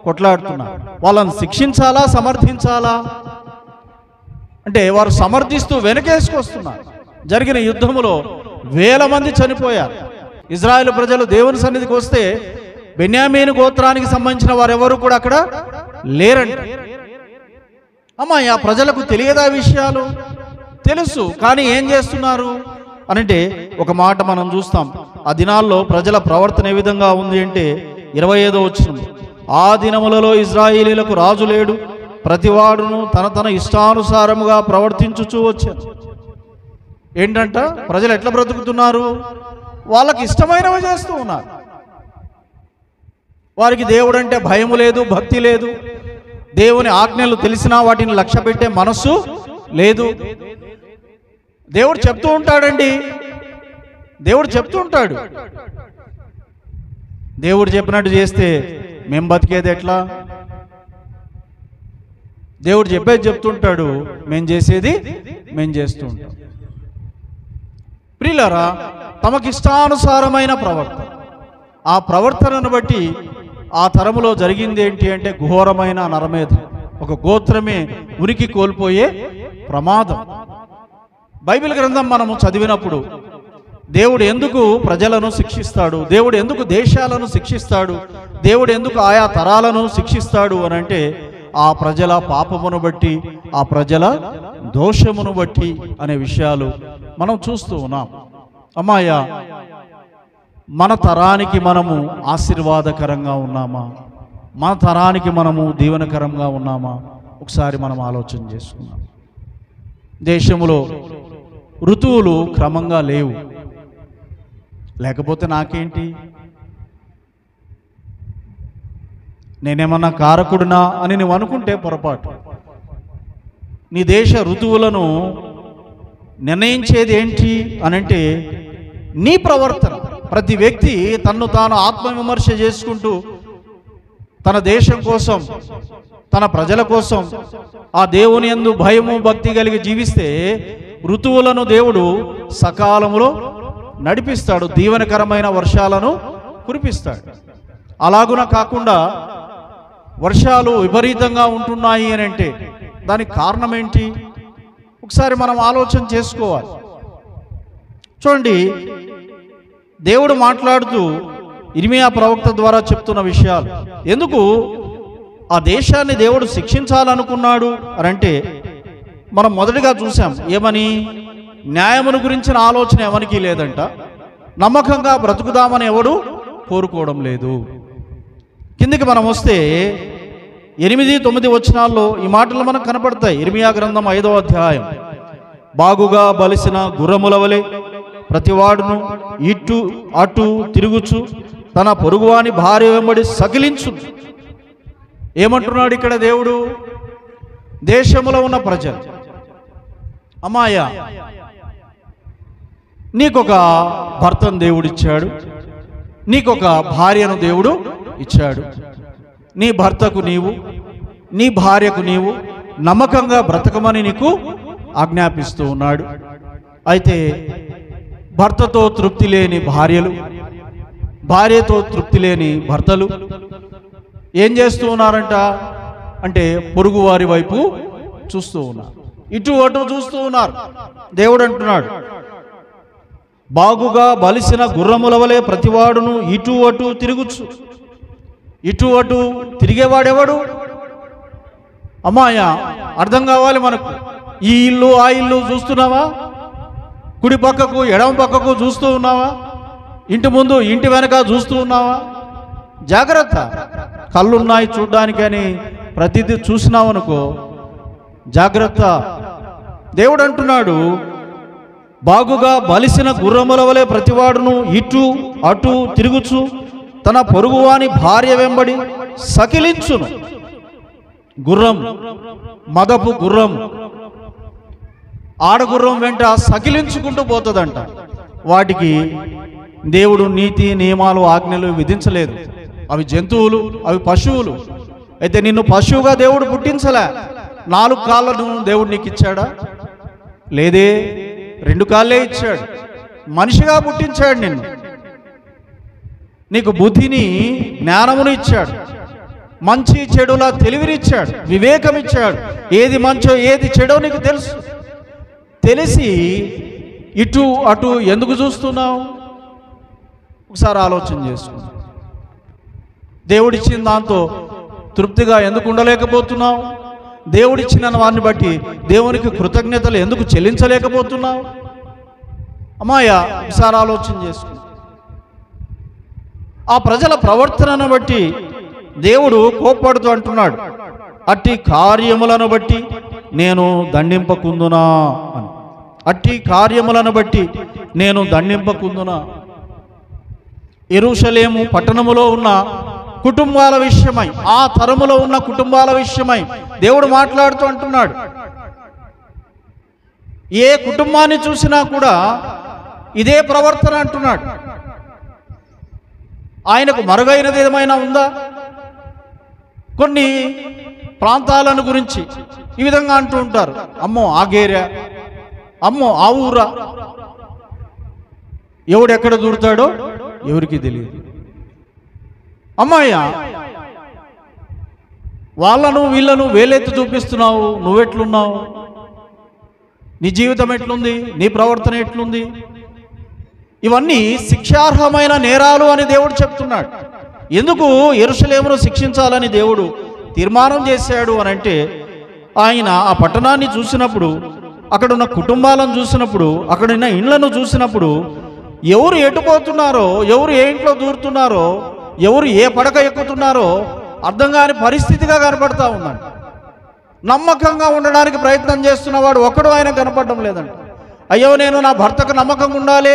Speaker 1: కొట్లాడుతున్నారు. వాళ్ళని శిక్షించాలా సమర్థించాలా అంటే వారు సమర్థిస్తూ వెనకేసుకొస్తున్నారు. జరిగిన యుద్ధములో 1000 మంది చనిపోయారు. ఇజ్రాయేలు ప్రజలు దేవుని సన్నిధికి వస్తే బెన్యామీను గోత్రానికి సంబంధించిన వారెవరు కూడా అక్కడ లేరంట. అమ్మాయి, ఆ ప్రజలకు తెలియదా విషయాలు? తెలుసు, కానీ ఏం చేస్తున్నారు అనంటే ఒక మాట మనం చూస్తాం. ఆ దినాల్లో ప్రజల ప్రవర్తన ఏ విధంగా ఉంది అంటే 25వ వచనం, ఆ దినములలో ఇజ్రాయేలీలకు రాజు లేడు, ప్రతివాడును తన ఇష్టానుసారముగా ప్రవర్తించుచూ వచ్చాను. ఏంటంట? ప్రజలు ఎట్లా బ్రతుకుతున్నారు? వాళ్ళకి ఇష్టమైనవి చేస్తూ ఉన్నారు. వారికి దేవుడు అంటే భయం లేదు, భక్తి లేదు, దేవుని ఆజ్ఞలు తెలిసినా వాటిని లక్ష్య పెట్టే మనస్సు లేదు. దేవుడు చెప్తూ ఉంటాడండి, దేవుడు చెప్తూ ఉంటాడు. దేవుడు చెప్పినట్టు చేస్తే మేము బతికేది ఎట్లా? దేవుడు చెప్పేది చెప్తుంటాడు, మేము చేసేది మేము చేస్తూ ఉంటాం. ప్రియులారా, తమకిష్టానుసారమైన ప్రవర్తన, ఆ ప్రవర్తనను బట్టి ఆ తరములో జరిగింది ఏంటి అంటే ఘోరమైన నరమేధం. ఒక గోత్రమే ఉనికి కోల్పోయే ప్రమాదం. బైబిల్ గ్రంథం మనము చదివినప్పుడు దేవుడు ఎందుకు ప్రజలను శిక్షిస్తాడు, దేవుడు ఎందుకు దేశాలను శిక్షిస్తాడు, దేవుడు ఎందుకు ఆయా తరాలను శిక్షిస్తాడు అని అంటే ఆ ప్రజల పాపమును బట్టి, ఆ ప్రజల దోషమును బట్టి అనే విషయాలు మనం చూస్తూ ఉన్నాం. అమ్మాయ, మన తరానికి మనము ఆశీర్వాదకరంగా ఉన్నామా? మన తరానికి మనము దీవెనకరంగా ఉన్నామా? ఒకసారి మనం ఆలోచన చేసుకున్నాం. దేశంలో ఋతువులు క్రమంగా లేవు. లేకపోతే నాకేంటి? నేనేమన్నా కారకుడినా అని నువ్వు అనుకుంటే పొరపాటు. నీ దేశ ఋతువులను నిర్ణయించేది ఏంటి అనంటే నీ ప్రవర్తన. ప్రతి వ్యక్తి తన్ను తాను ఆత్మవిమర్శ చేసుకుంటూ తన దేశం కోసం, తన ప్రజల కోసం ఆ దేవుని యందు భయము భక్తి కలిగి జీవిస్తే ఋతువులను దేవుడు సకాలంలో నడిపిస్తాడు, దీవెనకరమైన వర్షాలను కురిపిస్తాడు. అలాగున కాకుండా వర్షాలు విపరీతంగా ఉంటున్నాయి అని అంటే దానికి కారణం ఏంటి? ఒకసారి మనం ఆలోచన చేసుకోవాలి. చూడండి, దేవుడు మాట్లాడుతూ ఇర్మియా ప్రవక్త ద్వారా చెప్తున్న విషయాలు. ఎందుకు ఆ దేశాన్ని దేవుడు శిక్షించాలనుకున్నాడు అని అంటే మనం మొదటిగా చూసాం. ఏమని? న్యాయమును గురించిన ఆలోచన ఎవరికి లేదంట. నమ్మకంగా బ్రతుకుదామని ఎవడు కోరుకోవడం లేదు. కిందికి మనం వస్తే 8-9 వచనాల్లో ఈ మాటలు మనకు కనపడతాయి. ఇర్మియా గ్రంథం 5వ అధ్యాయం, బాగుగా బలిసిన గుర్రముల వలె ప్రతివాడును ఇటు అటు తిరుగుచు తన పొరుగువాని భార్య వెంబడి సకిలించు. ఏమంటున్నాడు ఇక్కడ దేవుడు? దేశంలో ఉన్న ప్రజలు, అమ్మాయ, నీకొక భర్తను దేవుడిచ్చాడు, నీకొక భార్యను దేవుడు ఇచ్చాడు. నీ భర్తకు నీవు, నీ భార్యకు నీవు నమ్మకంగా బ్రతకమని నీకు ఆజ్ఞాపిస్తూ ఉన్నాడు. అయితే భర్తతో తృప్తి లేని భార్యలు, భార్యతో తృప్తి లేని భర్తలు ఏం చేస్తూ ఉన్నారంట అంటే పొరుగువారి వైపు చూస్తూ ఉన్నారు. ఇటు అటు చూస్తూ ఉన్నారు. దేవుడు అంటున్నాడు, బాగుగా బలిసిన గుర్రముల వలె ప్రతివాడును ఇటు అటు తిరుగుచు. ఇటు అటు తిరిగేవాడెవడు? అమ్మాయ అర్థం కావాలి మనకు. ఈ ఇల్లు ఆ ఇల్లు చూస్తున్నావా? కుడి పక్కకు ఎడమ పక్కకు చూస్తూ ఉన్నావా? ఇంటి ముందు ఇంటి వెనక చూస్తూ ఉన్నావా? జాగ్రత్త. కళ్ళున్నాయి చూడ్డానికి అని ప్రతిదీ చూసినావు అనుకో, జాగ్రత్త. దేవుడు అంటున్నాడు, బాగుగా బలిసిన గుర్రముల వలె ప్రతివాడును ఇటు అటు తిరుగుచు తన పొరుగువాని భార్య వెంబడి సకిలించును. గుర్రం, మదపు గుర్రం, ఆడగుర్రం వెంట సకిలించుకుంటూ పోతుందంట. వాటికి దేవుడు నీతి నియమాలు ఆజ్ఞలు విధించలేదు. అవి జంతువులు, అవి పశువులు. అయితే నిన్ను పశువుగా దేవుడు పుట్టించలే. 4 కాళ్ళను దేవుడు నీకు ఇచ్చాడా? లేదే, 2 కాళ్ళే ఇచ్చాడు. మనిషిగా పుట్టించాడు నిన్ను. నీకు బుద్ధిని జ్ఞానమును ఇచ్చాడు. మంచి చెడుల తెలివినిచ్చాడు, వివేకం ఇచ్చాడు. ఏది మంచో ఏది చెడో నీకు తెలుసు. తెలిసి ఇటు అటు ఎందుకు చూస్తున్నావు? ఒకసారి ఆలోచన చేసుకో. దేవుడిచ్చిన దాంతో తృప్తిగా ఎందుకు ఉండలేకపోతున్నావు? దేవుడిచ్చిన వారిని బట్టి దేవునికి కృతజ్ఞతలు ఎందుకు చెల్లించలేకపోతున్నావు? అమ్మాయ, ఒకసారి ఆలోచన చేసుకో. ఆ ప్రజల ప్రవర్తనను బట్టి దేవుడు కోప్పడుతూ అంటున్నాడు, అట్టి కార్యములను బట్టి నేను దండింపకుందునా అని. అట్టి కార్యములను బట్టి నేను దండింపకుందునా. యెరూషలేము పట్టణములో ఉన్న కుటుంబాల విషయమై, ఆ తరములో ఉన్న కుటుంబాల విషయమై దేవుడు మాట్లాడుతూ అంటున్నాడు, ఏ కుటుంబాన్ని చూసినా కూడా ఇదే ప్రవర్తన అంటున్నాడు. ఆయనకు మరుగైనది ఏమైనా ఉందా? కొన్ని ప్రాంతాలను గురించి ఈ విధంగా అంటూ ఉంటారు, అమ్మో ఆ గేరా, అమ్మో ఆ ఊరా. ఎవడెక్కడ దూరుతాడో ఎవరికి తెలియదు. అమ్మాయ, వాళ్ళను వీళ్ళను వేలెత్తి చూపిస్తున్నావు. నువ్వెట్లున్నావు? నీ జీవితం ఎట్లుంది? నీ ప్రవర్తన ఎట్లుంది? ఇవన్నీ శిక్షార్హమైన నేరాలు అని దేవుడు చెప్తున్నాడు. ఎందుకు యెరూషలేమును శిక్షించాలని దేవుడు తీర్మానం చేశాడు అని అంటే, ఆయన ఆ పట్టణాన్ని చూసినప్పుడు, అక్కడున్న కుటుంబాలను చూసినప్పుడు, అక్కడున్న ఇండ్లను చూసినప్పుడు, ఎవరు ఎటుపోతున్నారో, ఎవరు ఏ ఇంట్లో దూరుతున్నారో, ఎవరు ఏ పడక ఎక్కుతున్నారో అర్థం కాని పరిస్థితిగా కనపడతా ఉందండి. నమ్మకంగా ఉండడానికి ప్రయత్నం చేస్తున్నవాడు ఒకడు ఆయన కనపడడం లేదండి. అయ్యో నేను నా భర్తకు నమ్మకంగా ఉండాలి,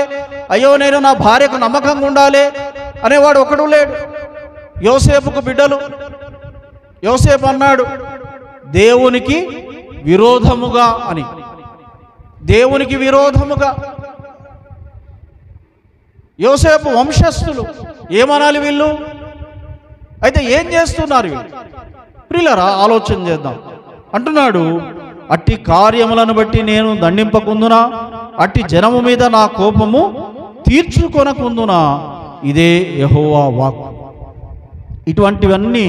Speaker 1: అయ్యో నేను నా భార్యకు నమ్మకంగా ఉండాలి అనేవాడు ఒకడు లేడు. యోసేపుకు బిడ్డలు, యోసేపు అన్నాడు దేవునికి విరోధముగా అని. దేవునికి విరోధముగా. యోసేపు వంశస్థులు, ఏమనాలి వీళ్ళు? అయితే ఏం చేస్తున్నారు వీళ్ళు? ప్రియులారా, ఆలోచన చేద్దాం. అంటున్నాడు, అట్టి కార్యములను బట్టి నేను దండింపకుందునా, అట్టి జనము మీద నా కోపము తీర్చుకొనకుందునా, ఇదే యెహోవా వాక్కు. ఇటువంటివన్నీ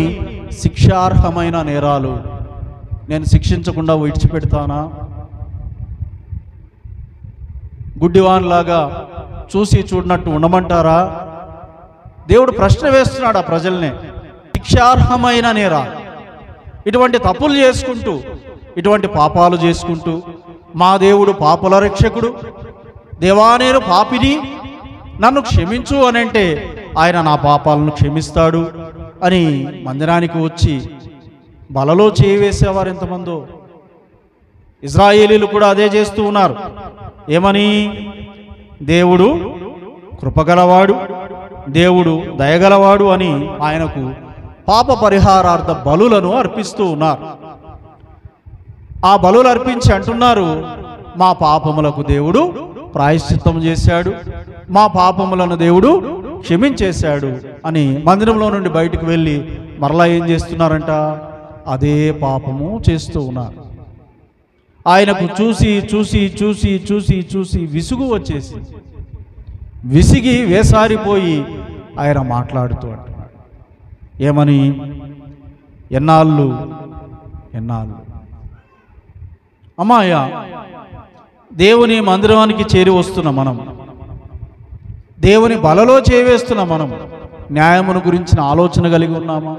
Speaker 1: శిక్షార్హమైన నేరాలు. నేను శిక్షించకుండా విడిచిపెడతానా? గుడ్డివాన్లాగా చూసి చూడనట్టు ఉండమంటారా? దేవుడు ప్రశ్న వేస్తున్నాడు ఆ ప్రజల్ని. శిక్షార్హమైన నేరాలు. ఇటువంటి తప్పులు చేసుకుంటూ, ఇటువంటి పాపాలు చేసుకుంటూ, మా దేవుడు పాపుల రక్షకుడు, దేవా నేను పాపిని, నన్ను క్షమించు అని అంటే ఆయన నా పాపాలను క్షమిస్తాడు అని మందిరానికి వచ్చి బలలో చేయి వేసేవారు ఎంతమందో. ఇజ్రాయేలీలు కూడా అదే చేస్తూ ఉన్నారు. ఏమని? దేవుడు కృపగలవాడు, దేవుడు దయగలవాడు అని ఆయనకు పాప పరిహారార్థ బలులను అర్పిస్తూ ఉన్నారు. ఆ బలులు అర్పించి అంటున్నారు, మా పాపములకు దేవుడు ప్రాయశ్చిత్తం చేశాడు, మా పాపములను దేవుడు క్షమించేశాడు అని మందిరంలో నుండి బయటకు వెళ్ళి మరలా ఏం చేస్తున్నారంట? అదే పాపము చేస్తూ ఉన్నారు. ఆయనకు చూసి చూసి చూసి చూసి చూసి విసుగు వచ్చేసి, విసిగి వేసారిపోయి ఆయన మాట్లాడుతూ అంటున్నాడు. ఏమని? ఎన్నాళ్ళు ఎన్నాళ్ళు అమ్మాయ దేవుని మందిరానికి చేరి వస్తున్న మనం, దేవుని బలలో చేవేస్తున్న మనం న్యాయమును గురించిన ఆలోచన కలిగి ఉన్నామా?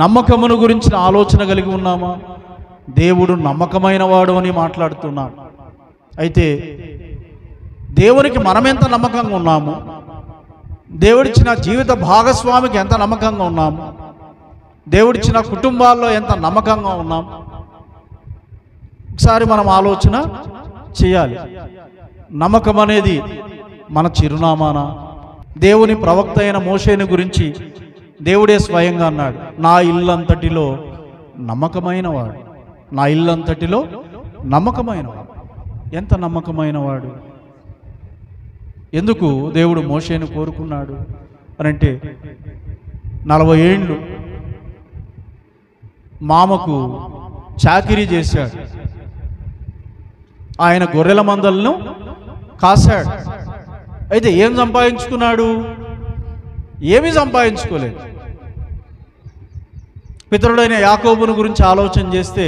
Speaker 1: నమ్మకమును గురించిన ఆలోచన కలిగి ఉన్నామా? దేవుడు నమ్మకమైన వాడు అని మాట్లాడుతున్నాం. అయితే దేవునికి మనం ఎంత నమ్మకంగా ఉన్నాము? దేవుడిచ్చిన జీవిత భాగస్వామికి ఎంత నమ్మకంగా ఉన్నాము? దేవుడిచ్చిన కుటుంబాల్లో ఎంత నమ్మకంగా ఉన్నాం? ఒకసారి మనం ఆలోచన చేయాలి. నమ్మకం అనేది మన చిరునామానా? దేవుని ప్రవక్త అయిన మోషేని గురించి దేవుడే స్వయంగా అన్నాడు, నా ఇల్లంతటిలో నమ్మకమైన వాడు, నా ఇల్లంతటిలో నమ్మకమైన వాడు. ఎంత నమ్మకమైన వాడు! ఎందుకు దేవుడు మోషేను కోరుకున్నాడు అనంటే, 40 ఏండ్లు మామకు చాకిరీ చేశాడు, ఆయన గొర్రెల మందలను కాశాడు. అయితే ఏం సంపాదించుకున్నాడు? ఏమీ సంపాదించుకోలేదు. పితరుడైన యాకోబును గురించి ఆలోచన చేస్తే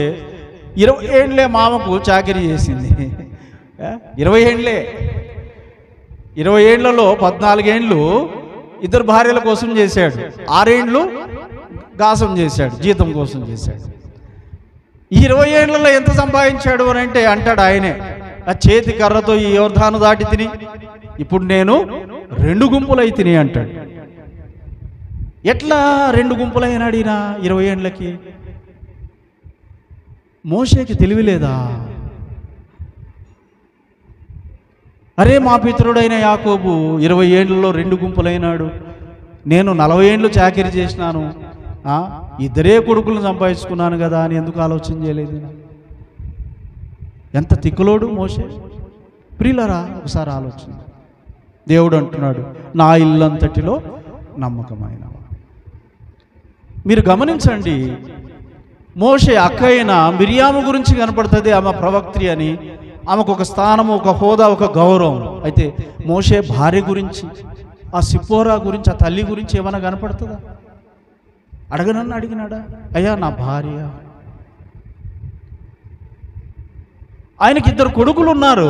Speaker 1: 20 ఏండ్లే మామకు చాకిరీ చేసింది. 20 ఏండ్లే. 20 ఏండ్లలో 14 ఏండ్లు ఇద్దరు భార్యల కోసం చేశాడు, 6 ఏండ్లు గాసం చేశాడు, జీతం కోసం చేశాడు. ఈ 20 ఏండ్లలో ఎంత సంపాదించాడు అని అంటే అంటాడు ఆయనే, ఆ చేతి కర్రతో ఈ యోర్దాను దాటి తిని ఇప్పుడు నేను 2 గుంపులై తిని అంటాడు. ఎట్లా 2 గుంపులైనాడు ఈయన 20 ఏండ్లకి? మోషేకి తెలివి లేదా? అరే మా పితరుడైన యాకోబు 20 ఏండ్లలో 2 గుంపులైనాడు, నేను 40 ఏండ్లు చాకిరీ చేసినాను, ఇద్దరే కొడుకులను సంపాదించుకున్నాను కదా అని ఎందుకు ఆలోచన చేయలేదు? ఎంత తిక్కులోడు మోషే! ప్రియులరా, ఒకసారి ఆలోచన. దేవుడు అంటున్నాడు, నా ఇల్లంతటిలో నమ్మకమైన. మీరు గమనించండి, మోషే అక్క అయిన మిరియాము గురించి కనపడుతుంది, ఆమె ప్రవక్త్రి అని, ఆమెకు ఒక స్థానము, ఒక హోదా, ఒక గౌరవం. అయితే మోషే భార్య గురించి, ఆ సిప్పోరా గురించి, ఆ తల్లి గురించి ఏమైనా కనపడుతుందా? అడగనన్ను అడిగినాడా? అయ్యా నా భార్య. ఆయనకి 2 కొడుకులు ఉన్నారు,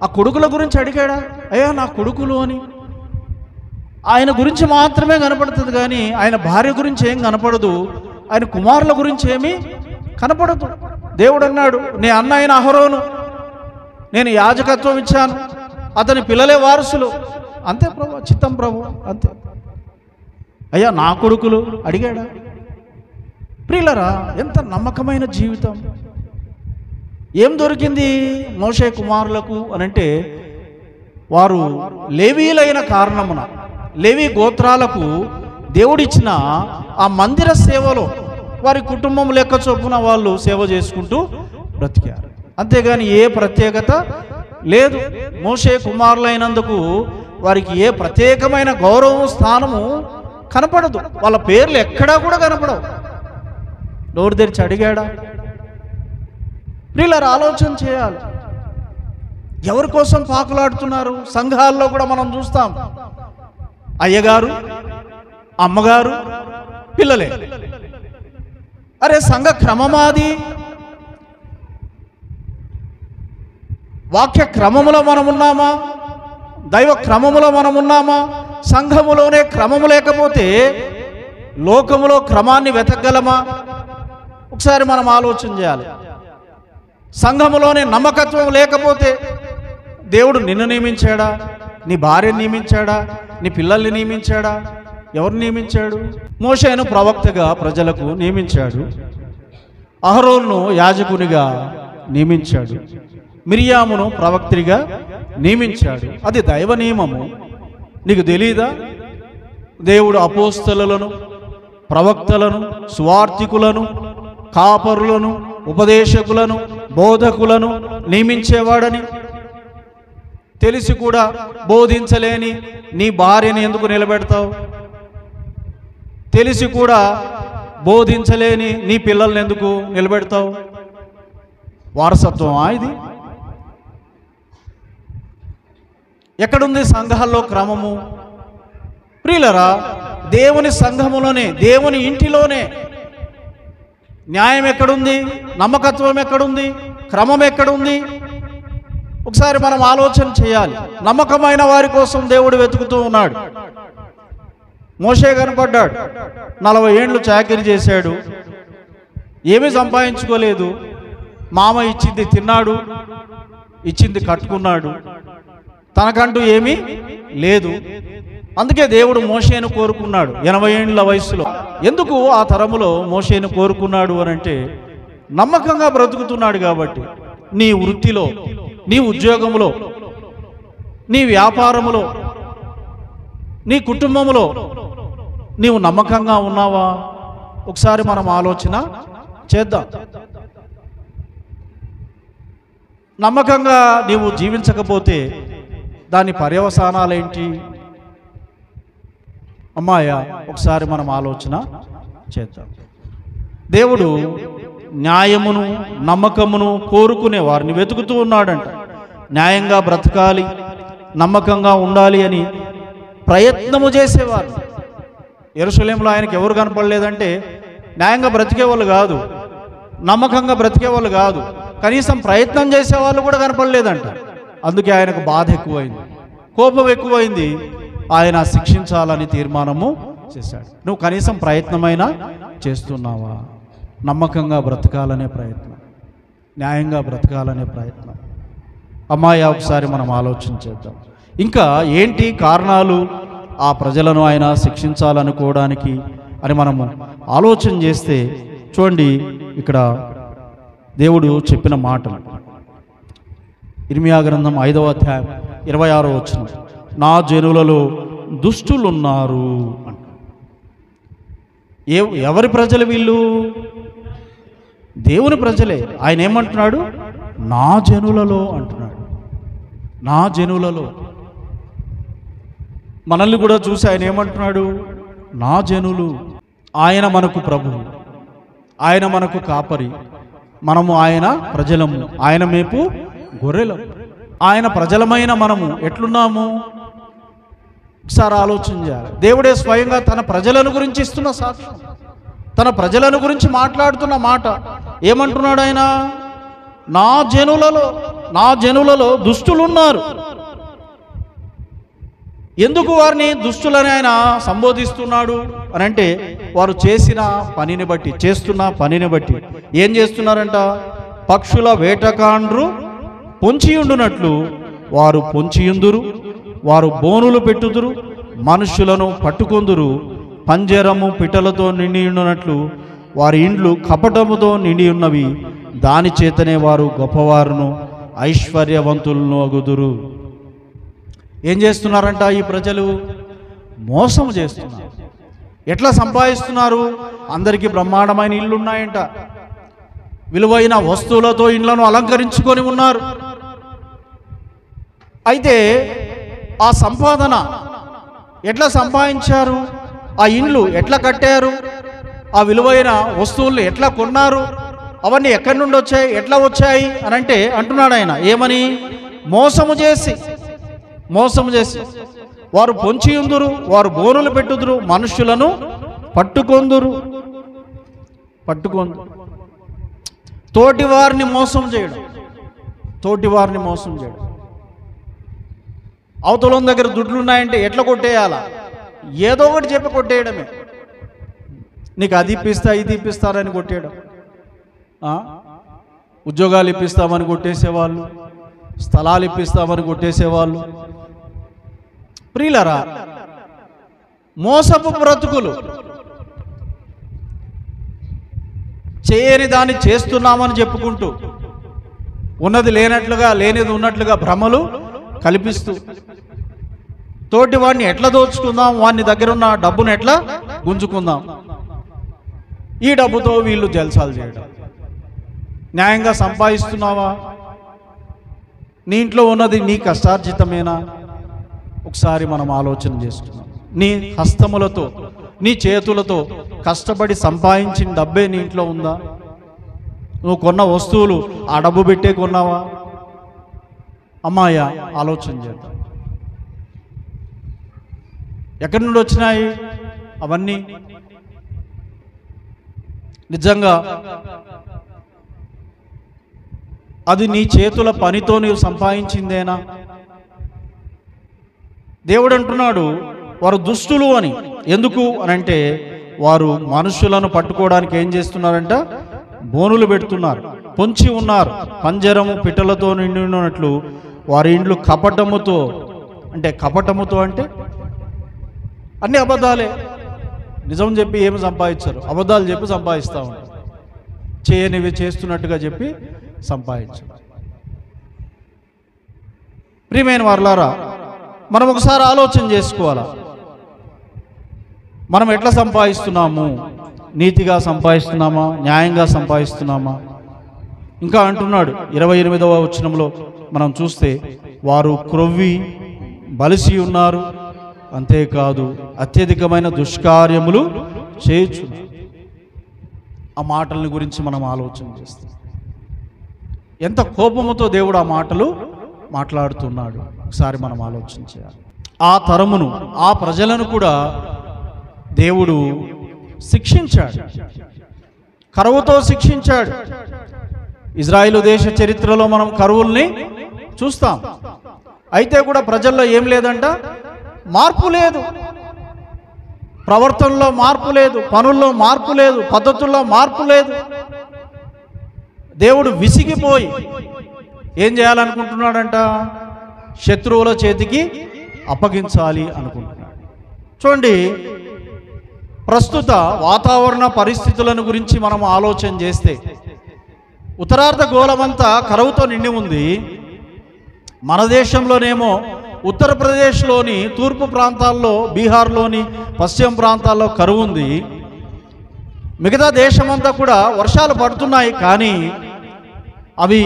Speaker 1: ఆ కొడుకుల గురించి అడిగాడా? అయ్యా నా కొడుకులు అని. ఆయన గురించి మాత్రమే కనపడుతుంది కానీ ఆయన భార్య గురించి ఏం కనపడదు, ఆయన కుమారుల గురించి ఏమీ కనపడదు. దేవుడు అన్నాడు, నీ అన్న అయిన అహరోను నేను యాజకత్వం ఇచ్చాను, అతని పిల్లలే వారసులు. అంతే ప్రభు, చిత్తం ప్రభు, అంతే. అయ్యా నా కొడుకులు అడిగాడా? ప్రియులరా, ఎంత నమ్మకమైన జీవితం! ఏం దొరికింది మోషే కుమారులకు అనంటే, వారు లేవీలైన కారణమున, లేవీ గోత్రాలకు దేవుడిచ్చిన ఆ మందిర సేవలో వారి కుటుంబం లెక్క చొప్పున వాళ్ళు సేవ చేసుకుంటూ బ్రతికారు. అంతేగాని ఏ ప్రత్యేకత లేదు. మోషే కుమారులైనందుకు వారికి ఏ ప్రత్యేకమైన గౌరవం, స్థానము కనపడదు. వాళ్ళ పేర్లు ఎక్కడా కూడా కనపడవు. నోరు తెరిచి అడిగాడా? వీళ్ళ ఆలోచన చేయాలి. ఎవరి కోసం పాకులాడుతున్నారు? సంఘాల్లో కూడా మనం చూస్తాం, అయ్యగారు, అమ్మగారు, పిల్లలే. అరే సంఘ క్రమమాది, వాక్య క్రమములో మనం ఉన్నామా? దైవ క్రమములో మనం ఉన్నామా? సంఘములోనే క్రమము లేకపోతే లోకములో క్రమాన్ని వెతకగలమా? ఒకసారి మనం ఆలోచన చేయాలి. సంఘములోనే నమ్మకత్వం లేకపోతే దేవుడు నిన్ను నియమించాడా? నీ భార్యను నియమించాడా? నీ పిల్లల్ని నియమించాడా? ఎవరు నియమించాడు? మోషేను ప్రవక్తగా ప్రజలకు నియమించాడు, అహరోనును యాజకునిగా నియమించాడు, మిరియామును ప్రవక్త్రిగా నియమించాడు. అది దైవ నియమము. నీకు తెలీదా? దేవుడు అపోస్తలులను, ప్రవక్తలను, సువార్థికులను, కాపరులను, ఉపదేశకులను, బోధకులను నియమించేవాడని. తెలిసి కూడా బోధించలేని నీ భార్యని ఎందుకు నిలబెడతావు? తెలిసి కూడా బోధించలేని నీ పిల్లల్ని ఎందుకు నిలబెడతావు? వారసత్వమా ఇది? ఎక్కడుంది సంఘాల్లో క్రమము? ప్రియులరా, దేవుని సంఘములోనే, దేవుని ఇంటిలోనే న్యాయం ఎక్కడుంది? నమ్మకత్వం ఎక్కడుంది? క్రమం ఎక్కడుంది? ఒకసారి మనం ఆలోచన చేయాలి. నమ్మకమైన వారి కోసం దేవుడు వెతుకుతూ ఉన్నాడు. మోషే కనపడ్డాడు. 40 ఏండ్లు చాకిరీ చేశాడు, ఏమీ సంపాదించుకోలేదు. మామ ఇచ్చింది తిన్నాడు, ఇచ్చింది కట్టుకున్నాడు, తనకంటూ ఏమీ లేదు. అందుకే దేవుడు మోషేను కోరుకున్నాడు 80 ఏండ్ల వయసులో. ఎందుకు ఆ తరములో మోషేను కోరుకున్నాడు అనంటే, నమ్మకంగా బ్రతుకుతున్నాడు కాబట్టి. నీ వృత్తిలో, నీ ఉద్యోగంలో, నీ వ్యాపారములో, నీ కుటుంబంలో నీవు నమ్మకంగా ఉన్నావా? ఒకసారి మనం ఆలోచన చేద్దాం. నమ్మకంగా నీవు జీవించకపోతే దాని పర్యవసానాలేంటి? అమ్మాయ, ఒకసారి మనం ఆలోచన చేద్దాం. దేవుడు న్యాయమును నమ్మకమును కోరుకునే వారిని వెతుకుతూ ఉన్నాడంట. న్యాయంగా బ్రతకాలి, నమ్మకంగా ఉండాలి అని ప్రయత్నము చేసేవారు. యెరూషలేములో ఆయనకి ఎవరు కనపడలేదంటే, న్యాయంగా బ్రతికే వాళ్ళు కాదు, నమ్మకంగా బ్రతికే వాళ్ళు కాదు, కనీసం ప్రయత్నం చేసేవాళ్ళు కూడా కనపడలేదంట. అందుకే ఆయనకు బాధ ఎక్కువైంది, కోపం ఎక్కువైంది. ఆయన శిక్షించాలని తీర్మానము చేశాడు. నువ్వు కనీసం ప్రయత్నమైనా చేస్తున్నావా? నమ్మకంగా బ్రతకాలనే ప్రయత్నం, న్యాయంగా బ్రతకాలనే ప్రయత్నం. అమ్మాయి, ఒకసారి మనం ఆలోచన చేద్దాం. ఇంకా ఏంటి కారణాలు ఆ ప్రజలను ఆయన శిక్షించాలనుకోవడానికి అని మనము ఆలోచన చేస్తే, చూడండి ఇక్కడ దేవుడు చెప్పిన మాటలు. ఇర్మియా గ్రంథం 5వ అధ్యాయం 26వ వచనం, నా జనులలో దుష్టులున్నారు అంట. ఎవరి ప్రజలు వీళ్ళు? దేవుని ప్రజలే. ఆయన ఏమంటున్నాడు? నా జనులలో అంటున్నాడు. నా జనులలో. మనల్ని కూడా చూసి ఆయన ఏమంటున్నాడు? నా జనులు. ఆయన మనకు ప్రభువు, ఆయన మనకు కాపరి, మనము ఆయన ప్రజలము, ఆయన మేపు గొర్రెలం. ఆయన ప్రజలమైన మనము ఎట్లున్నాము? ఒకసారి ఆలోచన చేయాలి. దేవుడే స్వయంగా తన ప్రజలను గురించి ఇస్తున్న సాక్ష్యం, తన ప్రజలను గురించి మాట్లాడుతున్న మాట. ఏమంటున్నాడు ఆయన? నా జనులలో దుష్టులున్నారు. ఎందుకు వారిని దుష్టులని ఆయన సంబోధిస్తున్నాడు అని అంటే, వారు చేసిన పనిని బట్టి, చేస్తున్న పనిని బట్టి. ఏం చేస్తున్నారంట? పక్షుల వేటకాండ్రు పొంచియుండునట్లు వారు పొంచియుందురు, వారు బోనులు పెట్టుదురు, మనుష్యులను పట్టుకొందురు. పంజరము పిట్టలతో నిండి ఉన్నట్లు వారి ఇండ్లు కపటముతో నిండి ఉన్నవి. దాని చేతనే వారు గొప్పవారును ఐశ్వర్యవంతులను అగుదురు. ఏం చేస్తున్నారంట ఈ ప్రజలు? మోసం చేస్తున్నారు. ఎట్లా సంపాదిస్తున్నారు? అందరికీ బ్రహ్మాండమైన ఇళ్ళు ఉన్నాయంట, విలువైన వస్తువులతో ఇండ్లను అలంకరించుకొని ఉన్నారు. అయితే ఆ సంపాదన ఎట్లా సంపాదించారు? ఆ ఇండ్లు ఎట్లా కట్టారు? ఆ విలువైన వస్తువులు ఎట్లా కొన్నారు? అవన్నీ ఎక్కడి నుండి వచ్చాయి, ఎట్లా వచ్చాయి అని అంటే అంటున్నాడు ఆయన. ఏమని? మోసము చేసి వారు పొంచియుందురు, వారు బోనులు పెట్టుదురు, మనుష్యులను పట్టుకొందురు. తోటి వారిని మోసం చేయడం. అవతల దగ్గర దుడ్లు ఉన్నాయంటే ఎట్లా కొట్టేయాలా? ఏదో ఒకటి చెప్పి కొట్టేయడమే. నీకు అది ఇప్పిస్తా, ఇది ఇప్పిస్తారని కొట్టేయడం. ఉద్యోగాలు ఇప్పిస్తామని కొట్టేసేవాళ్ళు, స్థలాలు ఇప్పిస్తామని కొట్టేసేవాళ్ళు. ప్రియులరా, మోసపు బ్రతుకులు. చేయని దాన్ని చేస్తున్నామని చెప్పుకుంటూ, ఉన్నది లేనట్లుగా, లేనిది ఉన్నట్లుగా భ్రమలు కల్పిస్తూ, తోటి వాడిని ఎట్లా దోచుకుందాం, వాడిని దగ్గర ఉన్న డబ్బును ఎట్లా గుంజుకుందాం, ఈ డబ్బుతో వీళ్ళు జల్సాలు చేయడం. న్యాయంగా సంపాదిస్తున్నావా? నీ ఇంట్లో ఉన్నది నీ కష్టార్జితమేనా? ఒకసారి మనం ఆలోచన చేసుకున్నాం. నీ హస్తములతో, నీ చేతులతో కష్టపడి సంపాదించిన డబ్బే నీ ఇంట్లో ఉందా? నువ్వు కొన్న వస్తువులు ఆ డబ్బు పెట్టే కొన్నావా? అమ్మాయ, ఆలోచన చేద్దాం. ఎక్కడి నుండి వచ్చినాయి అవన్నీ? నిజంగా అది నీ చేతుల పనితో నీవు సంపాదించిందేనా? దేవుడు అంటున్నాడు వారు దుష్టులు అని. ఎందుకు అనంటే వారు మనుషులను పట్టుకోవడానికి ఏం చేస్తున్నారంట? బోనులు పెడుతున్నారు, పొంచి ఉన్నారు. పంజరము పిట్టలతో నిండి ఉన్నట్లు వారి ఇండ్లు కపటముతో. అంటే కపటముతో అంటే అన్ని అబద్ధాలే. నిజం చెప్పి ఏమి సంపాదించరు, అబద్ధాలు చెప్పి సంపాదిస్తూ ఉంటారు. చేయనివి చేస్తున్నట్టుగా చెప్పి సంపాదించరు. ప్రియమైన వారలారా, మనం ఒకసారి ఆలోచన చేసుకోవాలా, మనం ఎట్లా సంపాదిస్తున్నాము? నీతిగా సంపాదిస్తున్నామా? న్యాయంగా సంపాదిస్తున్నామా? ఇంకా అంటున్నాడు 28వ వచనంలో మనం చూస్తే, వారు క్రొవ్వి బలిసి ఉన్నారు, అంతేకాదు అత్యధికమైన దుష్కార్యములు చేయుచున్నారు. ఆ మాటల గురించి మనం ఆలోచన చేస్తాం. ఎంత కోపముతో దేవుడు ఆ మాటలు మాట్లాడుతున్నాడు ఒకసారి మనం ఆలోచన చేయాలి. ఆ తరమును, ఆ ప్రజలను కూడా దేవుడు శిక్షించాడు, కరువుతో శిక్షించాడు. ఇజ్రాయేలు దేశ చరిత్రలో మనం కరువుల్ని చూస్తాం. అయితే కూడా ప్రజల్లో ఏం లేదంట? మార్పు లేదు, ప్రవర్తనలో మార్పు లేదు, పనుల్లో మార్పు లేదు, పద్ధతుల్లో మార్పు లేదు. దేవుడు విసిగిపోయి ఏం చేయాలనుకుంటున్నాడంట? శత్రువుల చేతికి అప్పగించాలి అనుకుంటున్నాడు. చూడండి, ప్రస్తుత వాతావరణ పరిస్థితులను గురించి మనం ఆలోచన చేస్తే ఉత్తరార్ధ గోళమంతా కరువుతో నిండి ఉంది. మన దేశంలోనేమో ఉత్తరప్రదేశ్లోని తూర్పు ప్రాంతాల్లో, బీహార్లోని పశ్చిమ ప్రాంతాల్లో కరువు ఉంది. మిగతా దేశమంతా కూడా వర్షాలు పడుతున్నాయి, కానీ అవి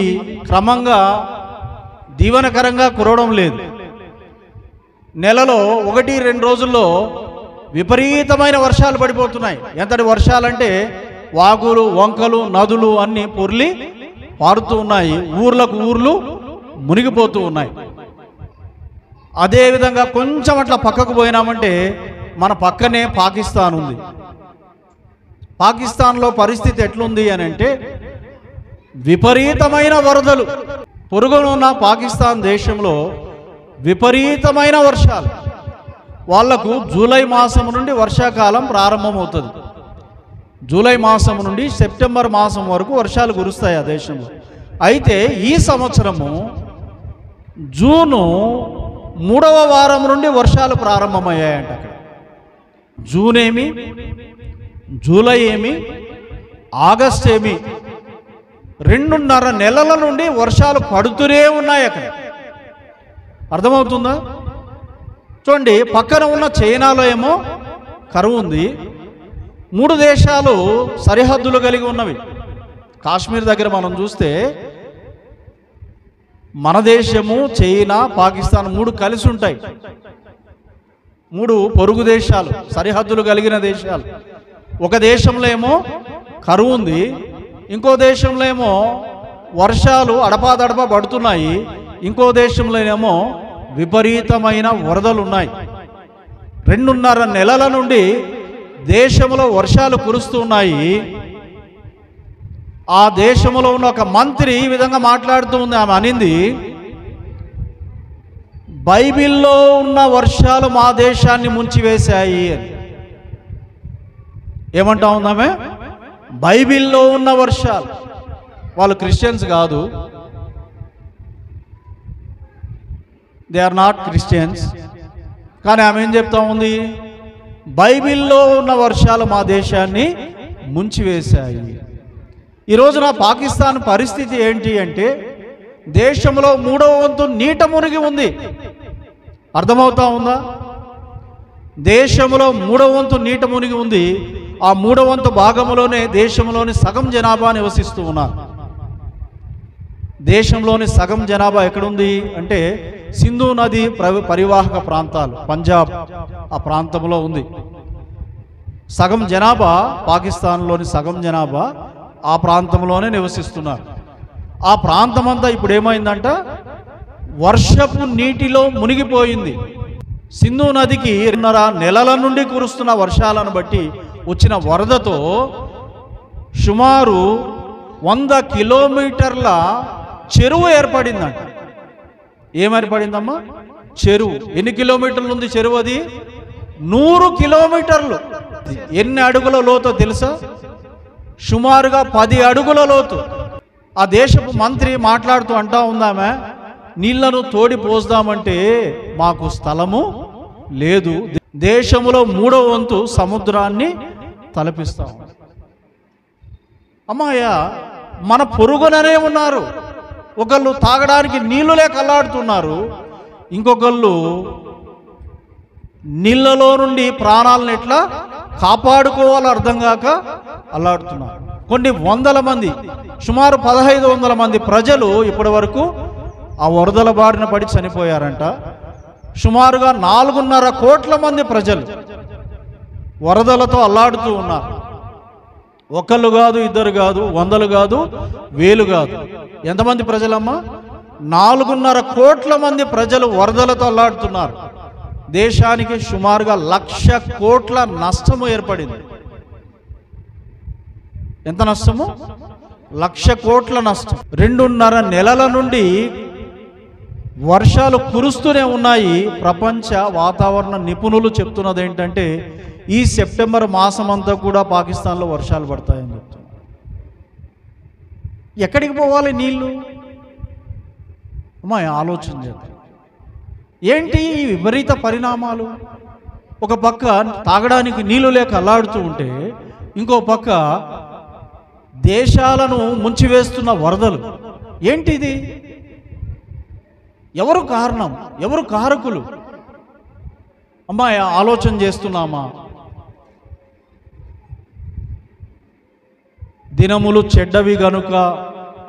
Speaker 1: క్రమంగా దీవెనకరంగా కురవడం లేదు. నెలలో 1-2 రోజుల్లో విపరీతమైన వర్షాలు పడిపోతున్నాయి. ఎంతటి వర్షాలంటే వాగులు, వంకలు, నదులు అన్నీ పొర్లి పారుతూ ఉన్నాయి. ఊర్లకు ఊర్లు మునిగిపోతూ ఉన్నాయి. అదేవిధంగా కొంచెం అట్లా పక్కకు పోయినామంటే మన పక్కనే పాకిస్తాన్ ఉంది. పాకిస్తాన్లో పరిస్థితి ఎట్లుంది అని అంటే విపరీతమైన వరదలు. పొరుగునున్న పాకిస్తాన్ దేశంలో విపరీతమైన వర్షాలు. వాళ్లకు జూలై మాసం నుండి వర్షాకాలం ప్రారంభమవుతుంది. జూలై మాసం నుండి సెప్టెంబర్ మాసం వరకు వర్షాలు కురుస్తాయి ఆ దేశంలో. అయితే ఈ సంవత్సరము జూను 3వ వారం నుండి వర్షాలు ప్రారంభమయ్యాయంట. అక్కడ జూన్ ఏమి, జూలై ఏమి, ఆగస్ట్ ఏమి, 2.5 నెలల నుండి వర్షాలు పడుతూనే ఉన్నాయి అక్కడ. అర్థమవుతుందా? చూడండి, పక్కన ఉన్న చైనాలో ఏమో కరువు ఉంది. 3 దేశాలు సరిహద్దులు కలిగి ఉన్నవి. కాశ్మీర్ దగ్గర మనం చూస్తే మన దేశము, చైనా, పాకిస్తాన్ 3 కలిసి ఉంటాయి. 3 పొరుగు దేశాలు, సరిహద్దులు కలిగిన దేశాలు. ఒక దేశంలో ఏమో కరువు ఉంది, ఇంకో దేశంలో ఏమో వర్షాలు అడపాదడపా పడుతున్నాయి, ఇంకో దేశంలోనేమో విపరీతమైన వరదలు ఉన్నాయి. 2.5 నెలల నుండి దేశంలో వర్షాలు కురుస్తున్నాయి. ఆ దేశంలో ఉన్న ఒక మంత్రి ఈ విధంగా మాట్లాడుతూ ఉంది. ఆమె అనింది, బైబిల్లో ఉన్న వర్షాలు మా దేశాన్ని ముంచివేశాయి అని. ఏమంటా ఉందామే? బైబిల్లో ఉన్న వర్షాలు. వాళ్ళు క్రిస్టియన్స్ కాదు, దే ఆర్ నాట్ క్రిస్టియన్స్. కానీ ఆమె ఏం చెప్తా ఉంది? బైబిల్లో ఉన్న వర్షాలు మా దేశాన్ని ముంచివేశాయి. ఈ రోజున పాకిస్తాన్ పరిస్థితి ఏంటి అంటే దేశంలో 3వ వంతు నీట మునిగి ఉంది. అర్థమవుతా ఉందా? దేశంలో 3వ వంతు నీట మునిగి ఉంది. ఆ 3వ వంతు భాగంలోనే దేశంలోని సగం జనాభా నివసిస్తూ ఉన్నారు. దేశంలోని సగం జనాభా ఎక్కడుంది అంటే సింధు నది పరివాహక ప్రాంతాలు, పంజాబ్ ఆ ప్రాంతంలో ఉంది. సగం జనాభా, పాకిస్తాన్లోని సగం జనాభా ఆ ప్రాంతంలోనే నివసిస్తున్నారు. ఆ ప్రాంతమంతా ఇప్పుడు ఏమైందంట? వర్షపు నీటిలో మునిగిపోయింది. సింధు నదికి 2.5 నెలల నుండి కురుస్తున్న వర్షాలను బట్టి వచ్చిన వరదతో సుమారు 100 కిలోమీటర్ల చెరువు ఏర్పడిందంట. ఏమేర్పడిందమ్మా? చెరువు. ఎన్ని కిలోమీటర్లు ఉంది చెరువు? అది 100 కిలోమీటర్లు. ఎన్ని అడుగుల లోతో తెలుసా? సుమారుగా 10 అడుగుల లోతు. ఆ దేశపు మంత్రి మాట్లాడుతూ అంటా ఉందామే, నీళ్లను తోడి పోస్తామంటే మాకు స్థలము లేదు, దేశములో 3వ వంతు సముద్రాన్ని తలపిస్తాం. అమ్మాయ, మన పొరుగుననే ఉన్నారు. ఒకళ్ళు తాగడానికి నీళ్లు లేక అల్లాడుతున్నారు, ఇంకొకళ్ళు నీళ్ళలో నుండి ప్రాణాలను ఎట్లా కాపాడుకోవాలో అర్థం కాక అల్లాడుతున్నారు. కొన్ని వందల మంది, సుమారు 1500 మంది ప్రజలు ఇప్పటి వరకు ఆ వరదల బారిన పడి చనిపోయారంట. సుమారుగా 4.5 కోట్ల మంది ప్రజలు వరదలతో అల్లాడుతూ ఉన్నారు. ఒకళ్ళు కాదు, ఇద్దరు కాదు, వందలు కాదు, వేలు కాదు. ఎంతమంది ప్రజలమ్మా? 4.5 కోట్ల మంది ప్రజలు వరదలతో అల్లాడుతున్నారు. దేశానికి సుమారుగా 1,00,000 కోట్ల నష్టము ఏర్పడింది. ఎంత నష్టము? 1,00,000 కోట్ల నష్టం. 2.5 నెలల నుండి వర్షాలు కురుస్తూనే ఉన్నాయి. ప్రపంచ వాతావరణ నిపుణులు చెప్తున్నది ఏంటంటే ఈ సెప్టెంబర్ మాసం అంతా కూడా పాకిస్తాన్లో వర్షాలు పడతాయని చెప్తున్నారు. ఎక్కడికి పోవాలి నీళ్లు? అమ్మా, ఆలోచన చేద్దాం. ఏంటి ఈ విపరీత పరిణామాలు? ఒక పక్క తాగడానికి నీళ్లు లేక అల్లాడుతూ ఉంటే, ఇంకో పక్క దేశాలను ముంచివేస్తున్న వరదలు. ఏంటిది? ఎవరు కారణం? ఎవరు కారకులు? అమ్మాయి, ఆలోచన చేస్తున్నామా? దినములు చెడ్డవి గనుక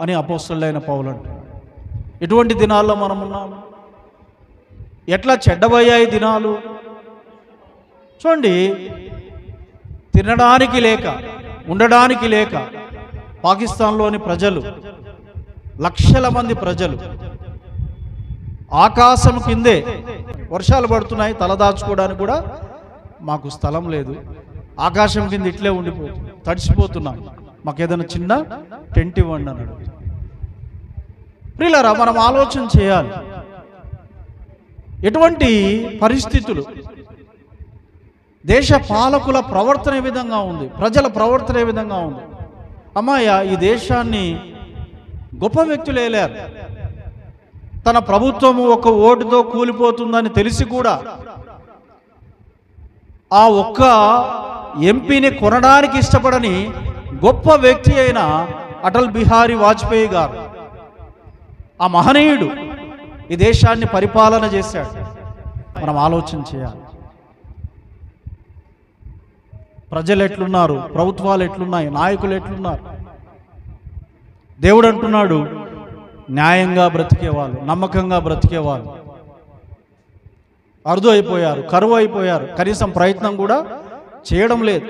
Speaker 1: అని అపోస్తలుడైన పౌలు అంటాడు. ఎటువంటి దినాల్లో మనం ఉన్నాము? ఎట్లా చెడ్డబయ్యాయి దినాలు? చూడండి, తినడానికి లేక, ఉండడానికి లేక పాకిస్తాన్లోని ప్రజలు, లక్షల మంది ప్రజలు ఆకాశం కిందే వర్షాలు పడుతున్నాయి, తలదాచుకోవడానికి కూడా మాకు స్థలం లేదు, ఆకాశం కింద ఇట్లే తడిసిపోతున్నాం, మాకు ఏదైనా చిన్న టెంట్ ఇవ్వండి అన్నాడు. ప్రియులారా, మనం ఆలోచన చేయాలి. ఎటువంటి పరిస్థితులు, దేశ పాలకుల ప్రవర్తన ఏ విధంగా ఉంది, ప్రజల ప్రవర్తన ఏ విధంగా ఉంది. అమ్మాయ, ఈ దేశాన్ని గొప్ప వ్యక్తులు ఏలారు. తన ప్రభుత్వము ఒక ఓటుతో కూలిపోతుందని తెలిసి కూడా ఆ ఒక్క ఎంపీని కొనడానికి ఇష్టపడని గొప్ప వ్యక్తి అయిన అటల్ బిహారీ వాజ్పేయి గారు, ఆ మహనీయుడు ఈ దేశాన్ని పరిపాలన చేశాడు. మనం ఆలోచన చేయాలి. ప్రజలు ఎట్లున్నారు, ప్రభుత్వాలు ఎట్లున్నాయి, నాయకులు ఎట్లున్నారు? దేవుడు అంటున్నాడు, న్యాయంగా బ్రతికేవాళ్ళు, నమ్మకంగా బ్రతికేవాళ్ళు అరుదు అయిపోయారు, కరువు అయిపోయారు, కనీసం ప్రయత్నం కూడా చేయడం లేదు.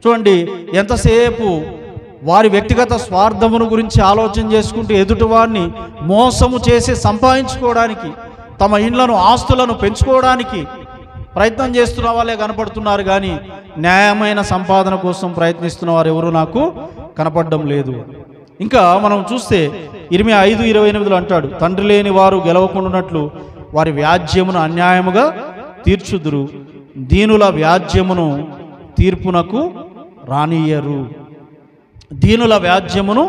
Speaker 1: చూడండి, ఎంతసేపు వారి వ్యక్తిగత స్వార్థమును గురించి ఆలోచన చేసుకుంటూ ఎదుటివారిని మోసము చేసి సంపాదించుకోవడానికి, తమ ఇండ్లను, ఆస్తులను పెంచుకోవడానికి ప్రయత్నం చేస్తున్న వాళ్ళే కనపడుతున్నారు, కానీ న్యాయమైన సంపాదన కోసం ప్రయత్నిస్తున్న వారు ఎవరు నాకు కనపడడం లేదు. ఇంకా మనం చూస్తే ఇర్మియా 5:28 అంటాడు, తండ్రి లేని వారు గెలవకుండానట్లు వారి వ్యాజ్యమును అన్యాయముగా తీర్చుదురు, దీనుల వ్యాజ్యమును తీర్పునకు రానియ్యరు. దీనుల వ్యాజ్యమును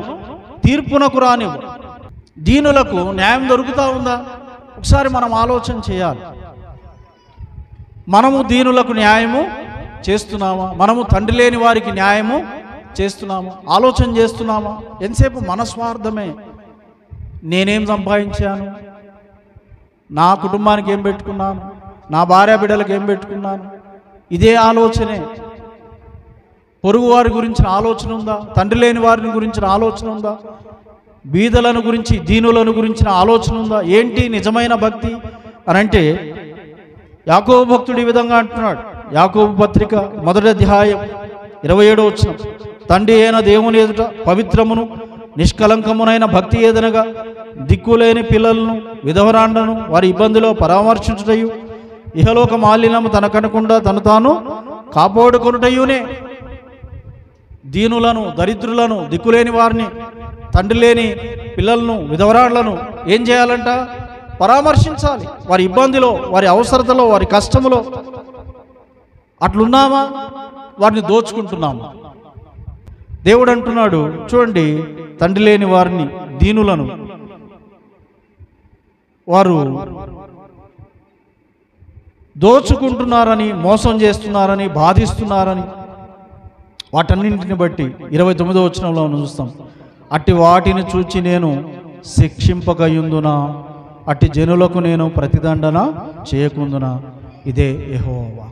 Speaker 1: తీర్పునకు రానివ్వరు. దీనులకు న్యాయం దొరుకుతా ఉందా? ఒకసారి మనం ఆలోచన చేయాలి. మనము దీనులకు న్యాయము చేస్తున్నామా? మనము తండ్రి లేని వారికి న్యాయము చేస్తున్నాము? ఆలోచన చేస్తున్నామా? ఎంతసేపు మన స్వార్థమే. నేనేం సంపాదించాను, నా కుటుంబానికి ఏం పెట్టుకున్నాను, నా భార్య బిడ్డలకు ఏం పెట్టుకున్నాను, ఇదే ఆలోచనే. పొరుగు వారి గురించిన ఆలోచన ఉందా? తండ్రి లేని వారిని గురించిన ఆలోచన ఉందా? బీదలను గురించి, దీనులను గురించిన ఆలోచన ఉందా? ఏంటి నిజమైన భక్తి అని అంటే, యాకోబు భక్తుడు ఈ విధంగా అంటున్నాడు. యాకోబు పత్రిక 1వ అధ్యాయం 27వ వచనం, తండ్రి అయిన దేవుని ఎదుట పవిత్రమును నిష్కలంకమునైన భక్తి ఏదనగా దిక్కులేని పిల్లలను, విధవరాండ్లను వారి ఇబ్బందిలో పరామర్శించుటయు, ఇహలోక మాలిన్యము తనకనకుండా తను తాను కాపాడుకొనుటయునే. దీనులను, దరిద్రులను, దిక్కులేని వారిని, తండ్రి లేని పిల్లలను, విధవరాళ్లను ఏం చేయాలంట? పరామర్శించాలి. వారి ఇబ్బందిలో, వారి అవసరతలో, వారి కష్టములో అట్లున్నామా? వారిని దోచుకుంటున్నామా? దేవుడు అంటున్నాడు చూడండి, తండ్రి లేని వారిని, దీనులను, వారు దోచుకుంటున్నారని, మోసం చేస్తున్నారని, బాధిస్తున్నారని, వాటన్నింటిని బట్టి 29వ వచనంలో చూస్తాం. అట్టి వాటిని చూచి నేను శిక్షింపకయుందునా, అట్టి జనులకు నేను ప్రతిదండన చేయకుందునా, ఇదే యెహోవా.